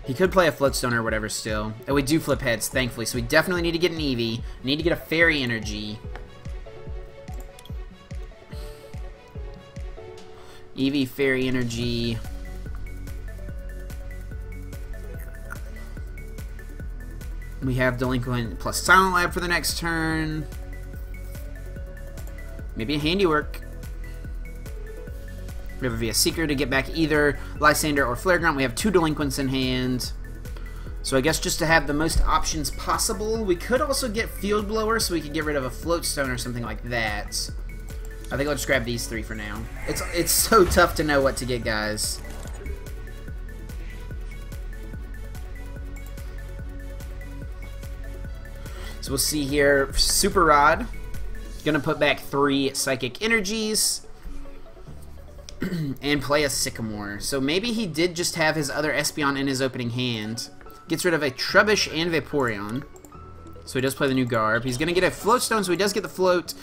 He could play a Floatstone or whatever still. And we do flip heads, thankfully. So we definitely need to get an Eevee. Need to get a Fairy Energy. Eevee, Fairy Energy. We have Delinquent plus Silent Lab for the next turn. Maybe a Handiwork. We have a Seeker to get back either Lysandre or Flare Grunt. We have 2 Delinquents in hand. So I guess just to have the most options possible, we could also get Field Blower so we could get rid of a Floatstone or something like that. I think I'll just grab these 3 for now. It's so tough to know what to get, guys. So we'll see here. Super Rod. Gonna put back 3 Psychic Energies. And play a Sycamore. So maybe he did just have his other Espeon in his opening hand. Gets rid of a Trubbish and Vaporeon. So he does play the new Garb. He's gonna get a Floatstone, so he does get the Float.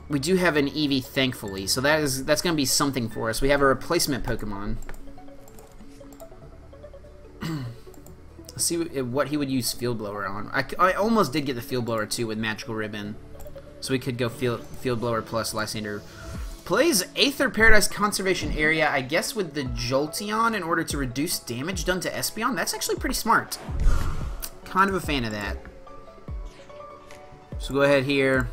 We do have an Eevee, thankfully. So that's gonna be something for us. We have a replacement Pokemon. Let's see what he would use Field Blower on. I almost did get the Field Blower too with Magical Ribbon. So we could go Field Blower plus Lysandre. Plays Aether Paradise Conservation Area, I guess with the Jolteon in order to reduce damage done to Espeon. That's actually pretty smart. Kind of a fan of that. So go ahead here.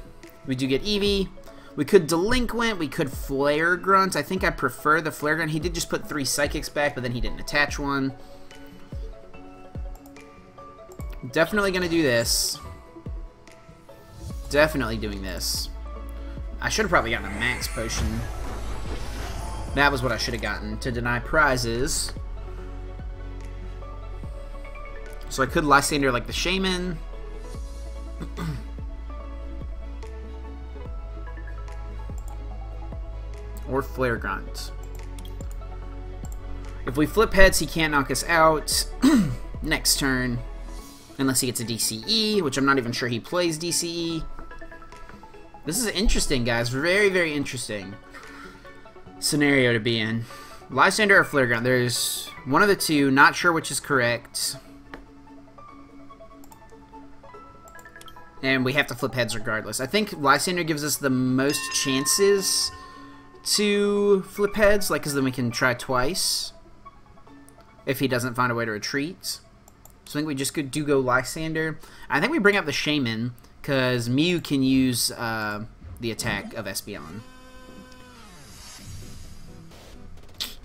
We do get Eevee. We could Delinquent. We could Flare Grunt. I think I prefer the Flare Grunt. He did just put 3 Psychics back, but then he didn't attach one. Definitely going to do this. Definitely doing this. I should have probably gotten a Max Potion. That was what I should have gotten to deny prizes. So I could Lysandre like the Shaman. Or Flare Grunt. If we flip heads, he can't knock us out. Next turn. Unless he gets a DCE, which I'm not even sure he plays DCE. This is interesting, guys. Very, very interesting scenario to be in. Lysandre or Flare Grunt. There's one of the two. Not sure which is correct. And we have to flip heads regardless. I think Lysandre gives us the most chances to flip heads, like, because then we can try twice if he doesn't find a way to retreat. So I think we just do go Lysandre. I think we bring up the Shaman, because Mew can use the attack of Espeon.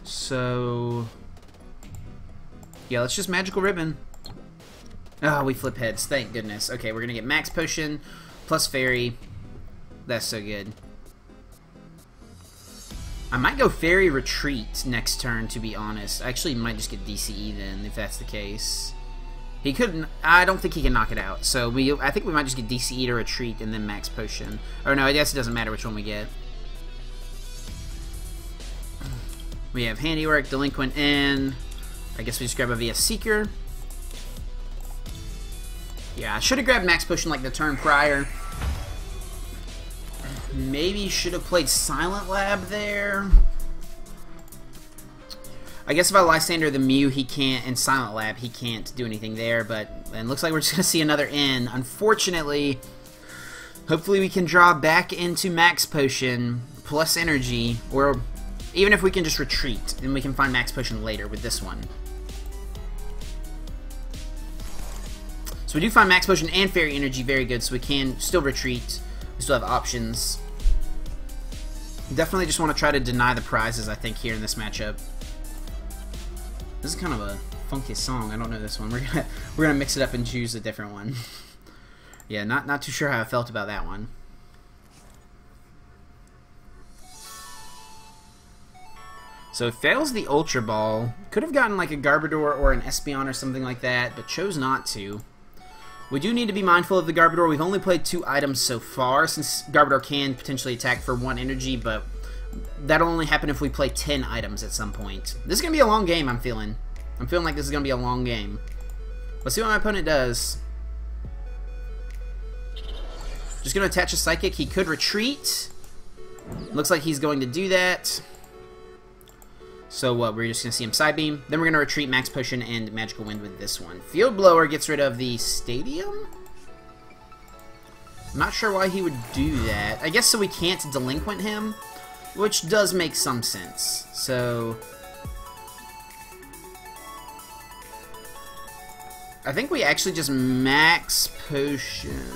So, yeah, let's just Magical Ribbon. Oh, we flip heads. Thank goodness. Okay, we're going to get Max Potion plus Fairy. That's so good. I might go Fairy Retreat next turn, to be honest. I actually might just get DCE then, if that's the case. He couldn't. I don't think he can knock it out. So I think we might just get DCE to Retreat and then Max Potion. Or no, I guess it doesn't matter which one we get. We have Handiwork, Delinquent, and I guess we just grab a VS Seeker. Yeah, I should have grabbed Max Potion like the turn prior. Maybe should have played Silent Lab there. I guess if I Lysandre the Mew, he can't, and Silent Lab, he can't do anything there, but it looks like we're just going to see another N. Unfortunately, hopefully we can draw back into Max Potion plus Energy, or even if we can just retreat, and we can find Max Potion later with this one. So we do find Max Potion and Fairy Energy very good, so we can still retreat. We still have options. Definitely just want to try to deny the prizes, I think, here in this matchup. This is kind of a funky song. I don't know this one. We're gonna mix it up and choose a different one. Yeah, not too sure how I felt about that one. So it fails the Ultra Ball. Could have gotten like a Garbodor or an Espeon or something like that, but chose not to. We do need to be mindful of the Garbodor. We've only played 2 items so far, since Garbodor can potentially attack for 1 energy, but that'll only happen if we play 10 items at some point. This is going to be a long game, I'm feeling. I'm feeling like this is going to be a long game. Let's see what my opponent does. Just going to attach a Psychic. He could retreat. Looks like he's going to do that. So what, we're just going to see him Side Beam. Then we're going to retreat Max Potion and Magical Wind with this one. Field Blower gets rid of the Stadium? I'm not sure why he would do that. I guess so we can't Delinquent him, which does make some sense. So I think we actually just Max Potion.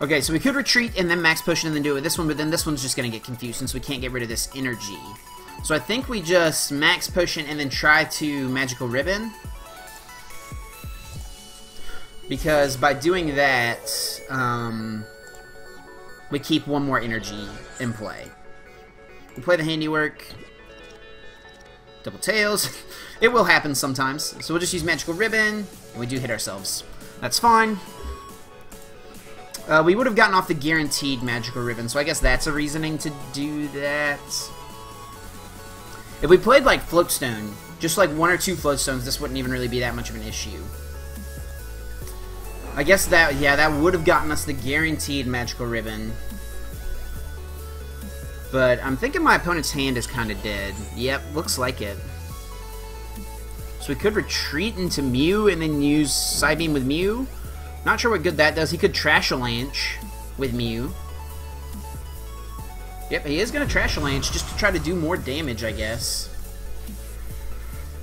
Okay, so we could retreat and then Max Potion and then do it with this one, but then this one's just going to get confused since we can't get rid of this energy. So I think we just Max Potion and then try to Magical Ribbon. Because by doing that, we keep 1 more energy in play. We play the Handiwork. Double Tails. It will happen sometimes. So we'll just use Magical Ribbon, and we do hit ourselves. That's fine. We would have gotten off the guaranteed Magical Ribbon, so I guess that's a reasoning to do that. If we played like Floatstone, just like 1 or 2 Floatstones, this wouldn't even really be that much of an issue. I guess that, yeah, that would have gotten us the guaranteed Magical Ribbon. But I'm thinking my opponent's hand is kind of dead. Yep, looks like it. So we could retreat into Mew and then use Side Beam with Mew. Not sure what good that does. He could Trash-a-Lanche with Mew. Yep, he is going to Trash-a-Lanche just to try to do more damage, I guess.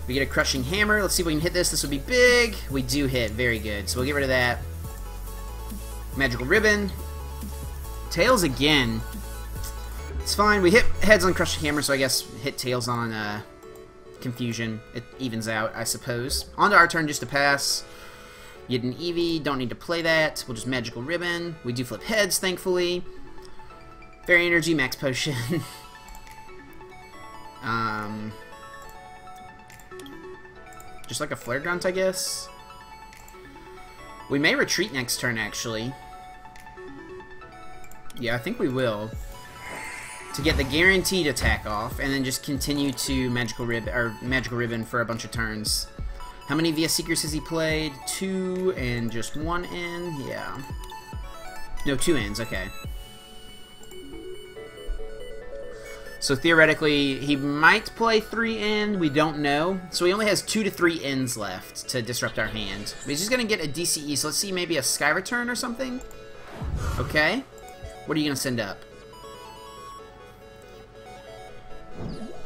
We get a Crushing Hammer. Let's see if we can hit this. This would be big. We do hit. Very good. So we'll get rid of that. Magical Ribbon. Tails again. It's fine. We hit heads on Crushing Hammer, so I guess hit tails on Confusion. It evens out, I suppose. On to our turn just to pass. Get an Eevee. Don't need to play that. We'll just Magical Ribbon. We do flip heads, thankfully. Fairy Energy, Max Potion. Just like a Flare Grunt, I guess. We may retreat next turn, actually. Yeah, I think we will. To get the guaranteed attack off, and then just continue to Magical Ribbon for a bunch of turns. How many VS Seekers has he played? 2 and just 1 N? Yeah. No, 2 Ns, okay. So theoretically, he might play 3 N, we don't know. So he only has 2 to 3 Ns left to disrupt our hand. But he's just going to get a DCE, so let's see, maybe a Sky Return or something? Okay. What are you going to send up?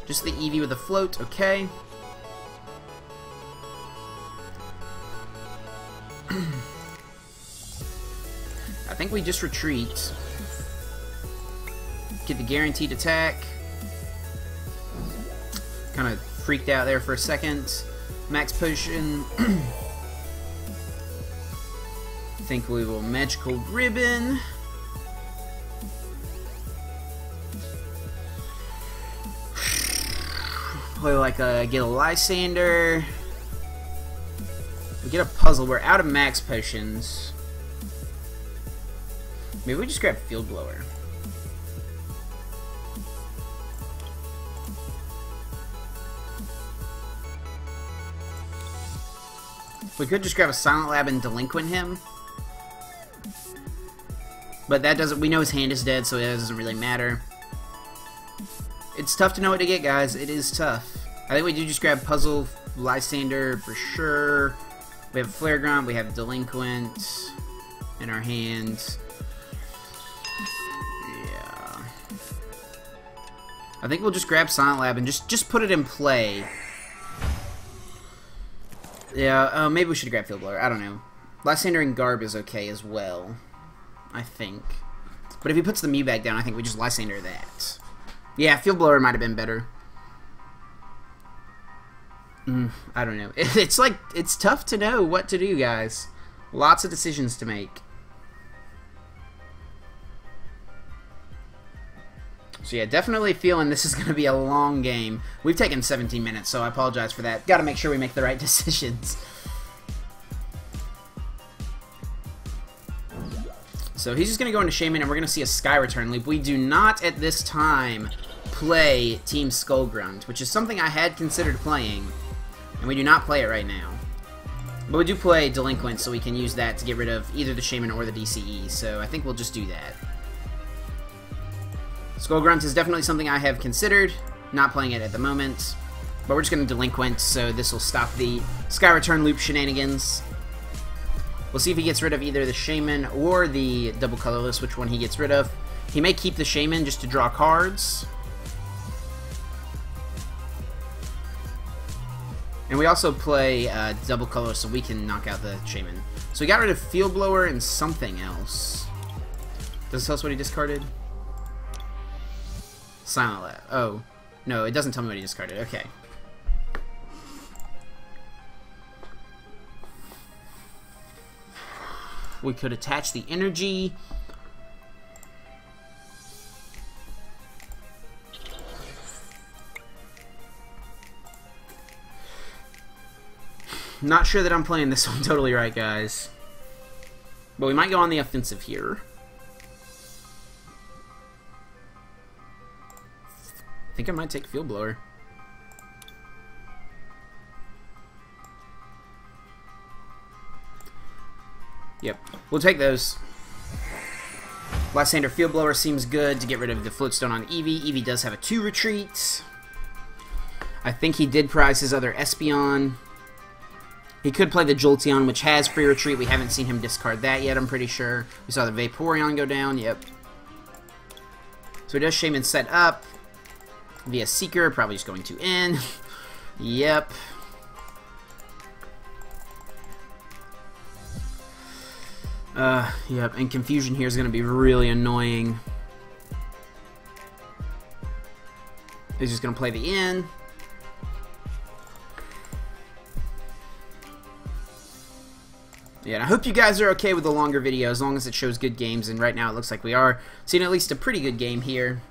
Just the Eevee with a float, okay. think we just retreat. Get the guaranteed attack. Kind of freaked out there for a second. Max Potion. Think we will Magical Ribbon. We like get a Lysandre. We get a puzzle. We're out of Max Potions. Maybe we just grab Field Blower. We could just grab a Silent Lab and Delinquent him. But that doesn't... We know his hand is dead, so it doesn't really matter. It's tough to know what to get, guys. It is tough. I think we do just grab Puzzle, Lysandre for sure. We have Flare Grunt, we have Delinquent in our hand. Yeah. I think we'll just grab Silent Lab and just put it in play. Yeah, maybe we should grab Field Blower. I don't know. Lysandre and Garb is okay as well, I think. But if he puts the Mew back down, I think we just Lysandre that. Yeah, Field Blower might have been better. I don't know. It's like, it's tough to know what to do, guys. Lots of decisions to make. So yeah, definitely feeling this is going to be a long game. We've taken 17 minutes, so I apologize for that. Got to make sure we make the right decisions. So he's just going to go into Shaman, and we're going to see a Sky Return loop. We do not, at this time, play Team Skull Grunt, which is something I had considered playing, and we do not play it right now. But we do play Delinquent, so we can use that to get rid of either the Shaman or the DCE, so I think we'll just do that. Skull Grunt is definitely something I have considered, not playing it at the moment, but we're just going to Delinquent, so this will stop the Sky Return loop shenanigans. We'll see if he gets rid of either the Shaman or the double colorless, which one he gets rid of. He may keep the Shaman just to draw cards. And we also play double colorless, so we can knock out the Shaman. So we got rid of Field Blower and something else. Does it tell us what he discarded? Silent Lab. Oh. No, it doesn't tell me what he discarded. Okay. We could attach the energy. Not sure that I'm playing this one totally right, guys. But we might go on the offensive here. I think I might take Field Blower. Yep, we'll take those. Lysandre Field Blower seems good to get rid of the Floatstone on Eevee. Eevee does have a 2 retreat. I think he did prize his other Espeon. He could play the Jolteon, which has free retreat. We haven't seen him discard that yet, I'm pretty sure. We saw the Vaporeon go down, yep. So he does Shaman set up via Seeker, probably just going to end. Yep. Yep, and confusion here is going to be really annoying. He's just going to play the in. Yeah, and I hope you guys are okay with the longer video as long as it shows good games, and right now it looks like we are seeing at least a pretty good game here.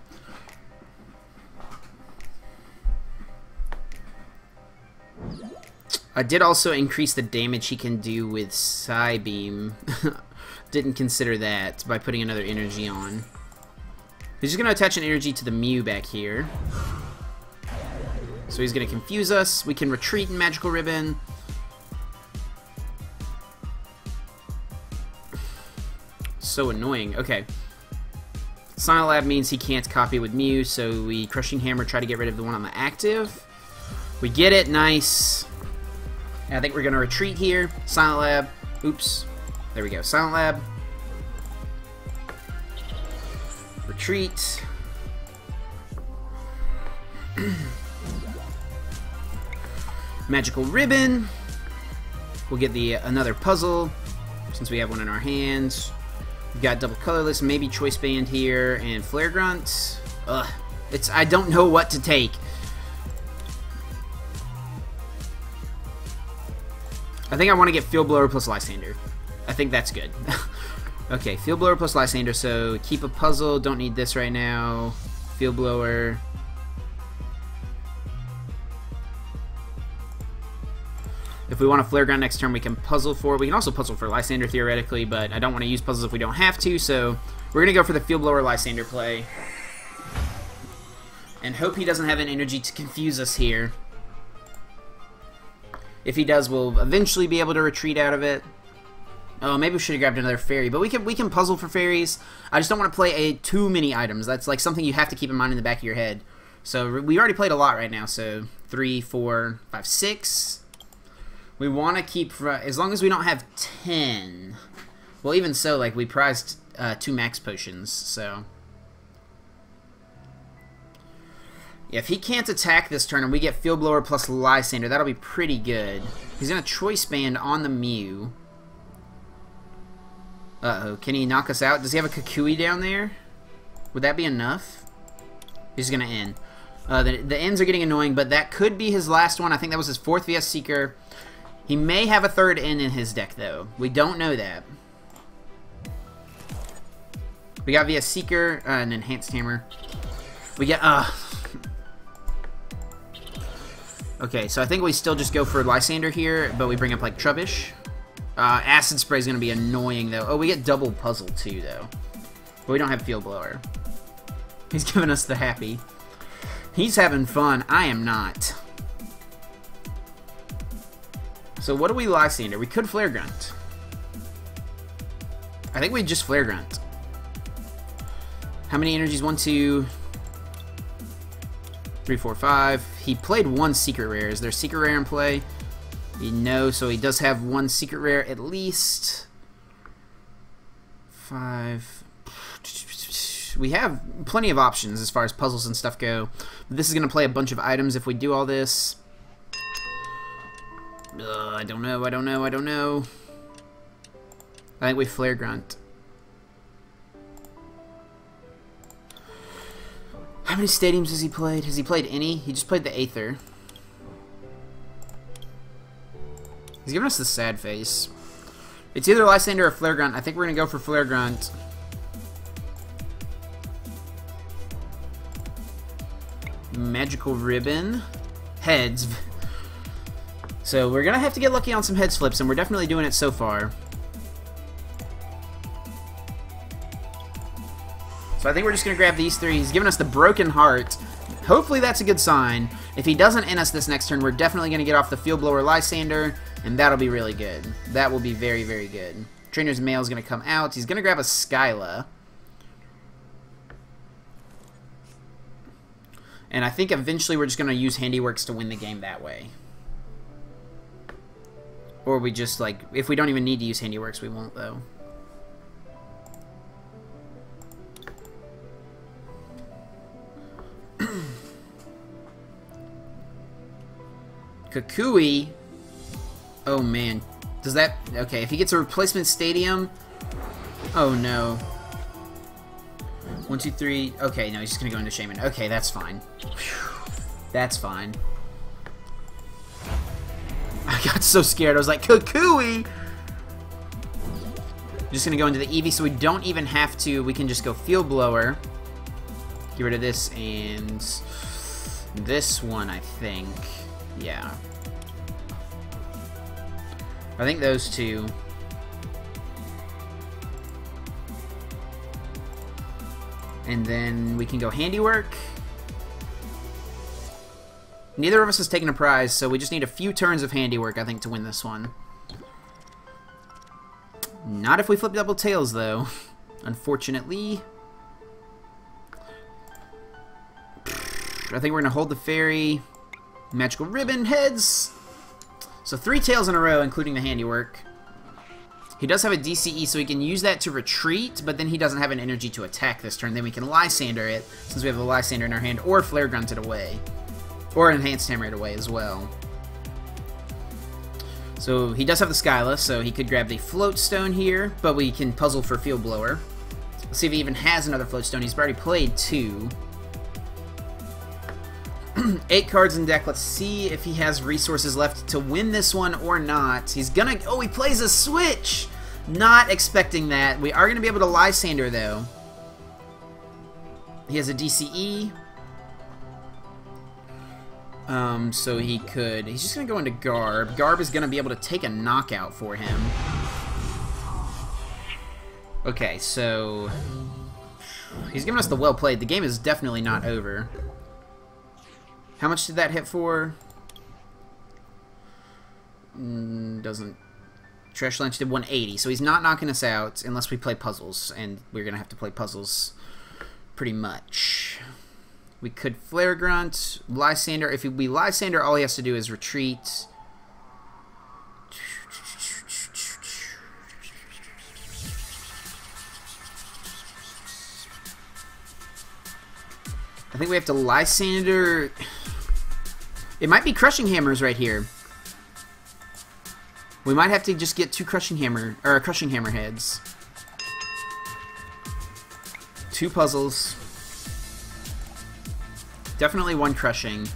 I did also increase the damage he can do with Psybeam. Didn't consider that by putting another energy on. He's just going to attach an energy to the Mew back here. So he's going to confuse us. We can retreat in Magical Ribbon. So annoying. Okay. Silent Lab means he can't copy with Mew, so we Crushing Hammer, try to get rid of the one on the active. We get it. Nice. And I think we're going to retreat here. Silent Lab. Oops. There we go. Silent Lab. Retreat. Magical Ribbon. We'll get the another puzzle since we have one in our hands. We've got double Colorless, maybe Choice Band here, and Flare Grunt. Ugh. I don't know what to take. I think I want to get Field Blower plus Lysandre. I think that's good. Okay, Field Blower plus Lysandre, so keep a puzzle. Don't need this right now. Field Blower. If we want to Flare Grunt next turn, we can puzzle for it. We can also puzzle for Lysandre theoretically, but I don't want to use puzzles if we don't have to, so we're going to go for the Field Blower Lysandre play. And hope he doesn't have an energy to confuse us here. If he does, we'll eventually be able to retreat out of it. Oh, maybe we should have grabbed another fairy, but we can puzzle for fairies. I just don't want to play too many items. That's like something you have to keep in mind in the back of your head. So we already played a lot right now. So 3, 4, 5, 6. We want to keep, as long as we don't have 10. Well, even so, like we prized 2 Max Potions, so. Yeah, if he can't attack this turn and we get Field Blower plus Lysandre, that'll be pretty good. He's going to Choice Band on the Mew. Uh-oh, can he knock us out? Does he have a Kukui down there? Would that be enough? He's going to end. The ends are getting annoying, but that could be his last one. I think that was his 4th VS Seeker. He may have a 3rd end in his deck, though. We don't know that. We got VS Seeker, an Enhanced Hammer. We get, okay, so I think we still just go for Lysandre here, but we bring up, like, Trubbish. Acid Spray is going to be annoying, though. Oh, we get double Puzzle, too, though. But we don't have Field Blower. He's giving us the happy. He's having fun. I am not. So what do we Lysandre? We could Flare Grunt. I think we just Flare Grunt. How many energies? 1, 2... 3, 4, 5. He played 1 secret rare. Is there a secret rare in play? No, so he does have 1 secret rare at least. 5. We have plenty of options as far as puzzles and stuff go. This is going to play a bunch of items if we do all this. I don't know. I think we Flare Grunt. How many stadiums has he played? Has he played any? He just played the Aether. He's giving us the sad face. It's either Lysandre or Flare Grunt. I think we're going to go for Flare Grunt. Magical Ribbon. Heads. So we're going to have to get lucky on some heads flips, and we're definitely doing it so far. So I think we're just going to grab these 3. He's giving us the Broken Heart. Hopefully that's a good sign. If he doesn't end us this next turn, we're definitely going to get off the Field Blower Lysandre, and that'll be really good. That will be very, very good. Trainer's Mail is going to come out. He's going to grab a Skyla. And I think eventually we're just going to use Handiworks to win the game that way. Or we just, like, if we don't even need to use Handiworks, we won't, though. Kukui. Oh, man. Does that... Okay, if he gets a replacement stadium... Oh, no. 1, 2, 3... Okay, no, he's just going to go into Shaman. Okay, that's fine. Whew. That's fine. I got so scared. I was like, Kukui! Just going to go into the Eevee, so we don't even have to... We can just go Field Blower. Get rid of this and... This one, I think. Yeah. I think those 2. And then we can go Handiwork. Neither of us has taken a prize, so we just need a few turns of Handiwork, I think, to win this one. Not if we flip double tails, though. Unfortunately. I think we're going to hold the fairy. Magical Ribbon, heads. So 3 tails in a row, including the Handiwork. He does have a DCE, so he can use that to retreat, but then he doesn't have an energy to attack this turn. Then we can Lysandre it, since we have a Lysandre in our hand, or Flare Grunt it away. Or Enhanced Hammer it away as well. So he does have the Skyless, so he could grab the Float Stone here, but we can puzzle for Field Blower. Let's see if he even has another Float Stone. He's already played 2. 8 cards in deck. Let's see if he has resources left to win this one or not. He's gonna... Oh, he plays a Switch! Not expecting that. We are gonna be able to Lysandre, though. He has a DCE. So he could... He's just gonna go into Garb. Garb is gonna be able to take a knockout for him. Okay, so... He's giving us the well played. The game is definitely not over. How much did that hit for? Doesn't... Trash Lunch did 180, so he's not knocking us out unless we play puzzles, and we're going to have to play puzzles pretty much. We could Flare Grunt, Lysandre. If we Lysandre, all he has to do is retreat. I think we have to Lysandre... It might be Crushing Hammers right here. We might have to just get 2 Crushing Hammer heads. 2 puzzles. Definitely 1 Crushing.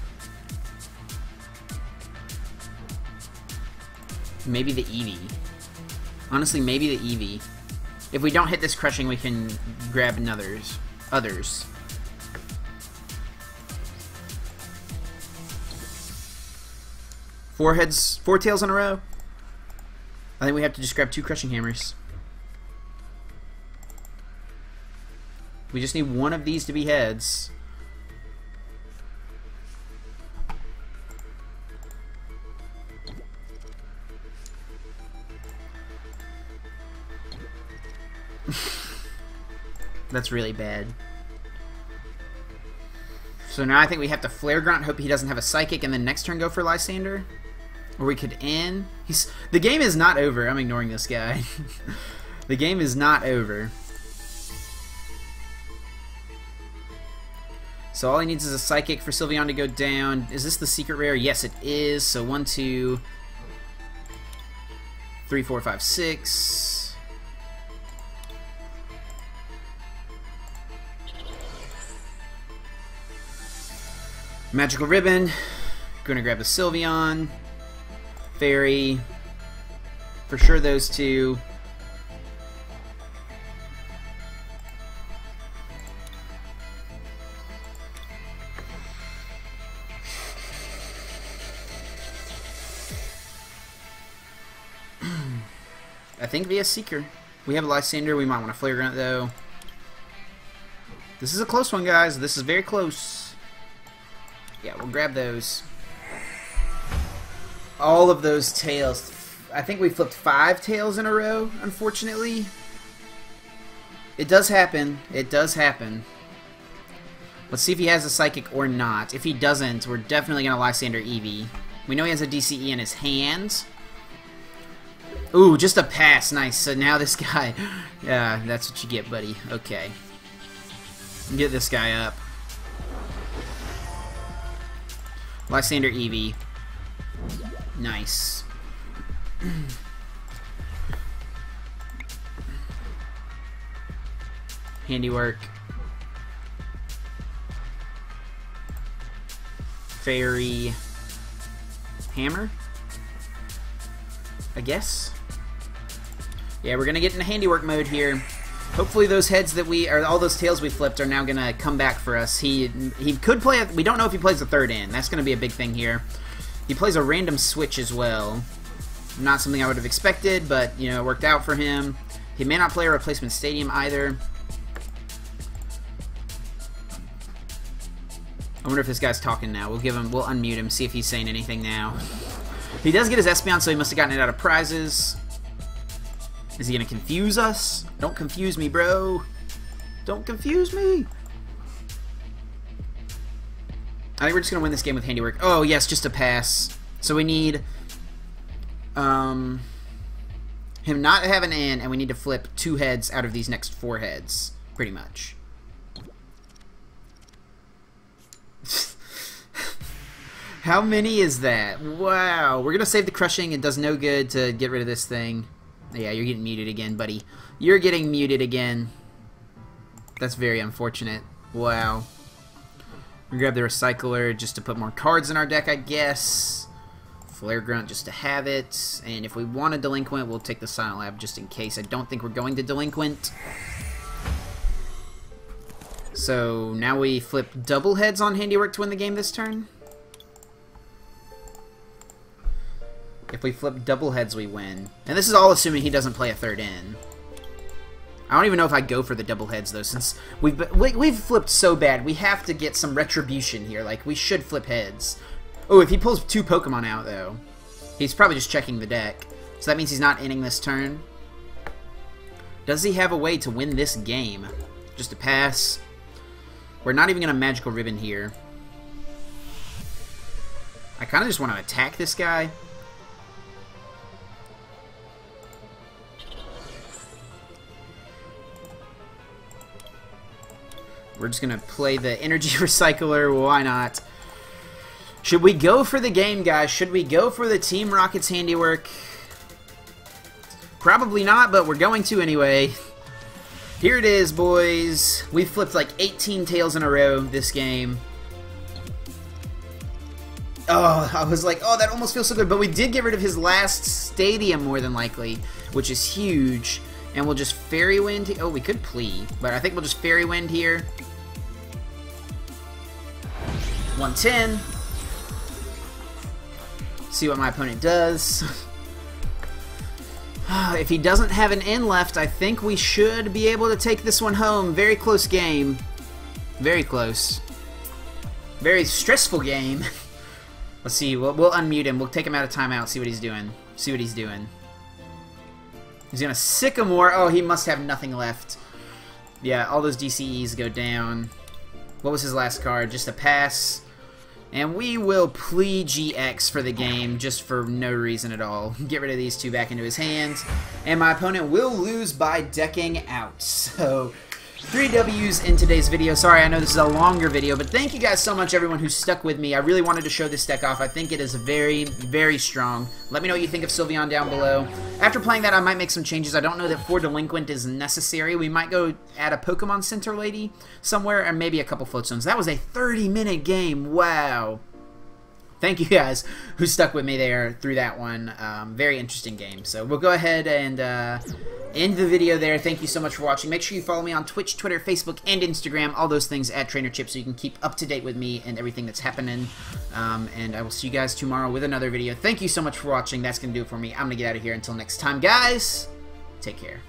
Maybe the Eevee. Honestly, maybe the Eevee. If we don't hit this Crushing, we can grab others. Four tails in a row. I think we have to just grab 2 Crushing Hammers. We just need 1 of these to be heads. That's really bad. So now I think we have to Flare Grunt, hope he doesn't have a Psychic, and then next turn go for Lysandre. Or we could end. The game is not over. I'm ignoring this guy. The game is not over. So all he needs is a Psychic for Sylveon to go down. Is this the secret rare? Yes, it is. So 1, 2, 3, 4, 5, 6. Magical Ribbon. Gonna grab the Sylveon. Fairy. For sure those 2. I think via Seeker. We have a Lysandre. We might want to Flare Grunt though. This is a close one, guys. This is very close. Yeah, we'll grab those. All of those tails. I think we flipped 5 tails in a row, unfortunately. It does happen. It does happen. Let's see if he has a Psychic or not. If he doesn't, we're definitely going to Lysandre Eevee. We know he has a DCE in his hand. Ooh, just a pass. Nice. So now this guy... Yeah, that's what you get, buddy. Okay. Get this guy up. Lysandre Eevee. Nice. Handiwork. Fairy. Hammer? I guess. Yeah, we're gonna get into Handiwork mode here. Hopefully those heads that all those tails we flipped are now gonna come back for us. He could play, we don't know if he plays a third in. That's gonna be a big thing here. He plays a random switch as well. Not something I would have expected, but you know, it worked out for him. He may not play a replacement stadium either. I wonder if this guy's talking now. We'll unmute him, see if he's saying anything now. He does get his Espeon, so he must have gotten it out of prizes. Is he gonna confuse us? Don't confuse me, bro. Don't confuse me. I think we're just gonna win this game with Handiwork. Oh yes, just a pass. So we need him not have an in, and we need to flip 2 heads out of these next 4 heads, pretty much. How many is that? Wow. We're going to save the crushing. It does no good to get rid of this thing. Yeah, you're getting muted again, buddy. You're getting muted again. That's very unfortunate. Wow. We grab the Recycler just to put more cards in our deck, I guess. Flare Grunt just to have it. And if we want a Delinquent, we'll take the Silent Lab just in case. I don't think we're going to Delinquent. So now we flip double heads on Handiwork to win the game this turn. If we flip double heads, we win. And this is all assuming he doesn't play a third in. I don't even know if I go for the double heads, though, since we've flipped so bad. We have to get some retribution here. Like, we should flip heads. Oh, if he pulls 2 Pokemon out, though, he's probably just checking the deck. So that means he's not inning this turn. Does he have a way to win this game? Just a pass. We're not even going to Magical Ribbon here. I kind of just want to attack this guy. We're just going to play the Energy Recycler. Why not? Should we go for the game, guys? Should we go for the Team Rocket's Handiwork? Probably not, but we're going to anyway. Here it is, boys. We flipped like 18 tails in a row this game. Oh, I was like, oh, that almost feels so good. But we did get rid of his last stadium, more than likely, which is huge. And we'll just Fairy Wind. Oh, we could Plea, but I think we'll just Fairy Wind here. 110. See what my opponent does. If he doesn't have an in left, I think we should be able to take this one home. Very close game. Very close. Very stressful game. Let's see. We'll unmute him. We'll take him out of timeout. See what he's doing. See what he's doing. He's going to Sycamore. Oh, he must have nothing left. Yeah, all those DCEs go down. What was his last card? Just a pass. And we will Plea GX for the game, just for no reason at all. Get rid of these 2 back into his hands. And my opponent will lose by decking out. So, 3 W's in today's video. Sorry, I know this is a longer video, but thank you guys so much, everyone who stuck with me. I really wanted to show this deck off. I think it is very, very strong. Let me know what you think of Sylveon down below. After playing that, I might make some changes. I don't know that 4 Delinquent is necessary. We might go add a Pokemon Center Lady somewhere, and maybe a couple Float Stones. That was a 30-minute game. Wow. Thank you guys who stuck with me there through that one. Very interesting game. So we'll go ahead and end the video there. Thank you so much for watching. Make sure you follow me on Twitch, Twitter, Facebook, and Instagram. All those things at TrainerChip so you can keep up to date with me and everything that's happening. And I will see you guys tomorrow with another video. Thank you so much for watching. That's going to do it for me. I'm going to get out of here. Until next time, guys. Take care.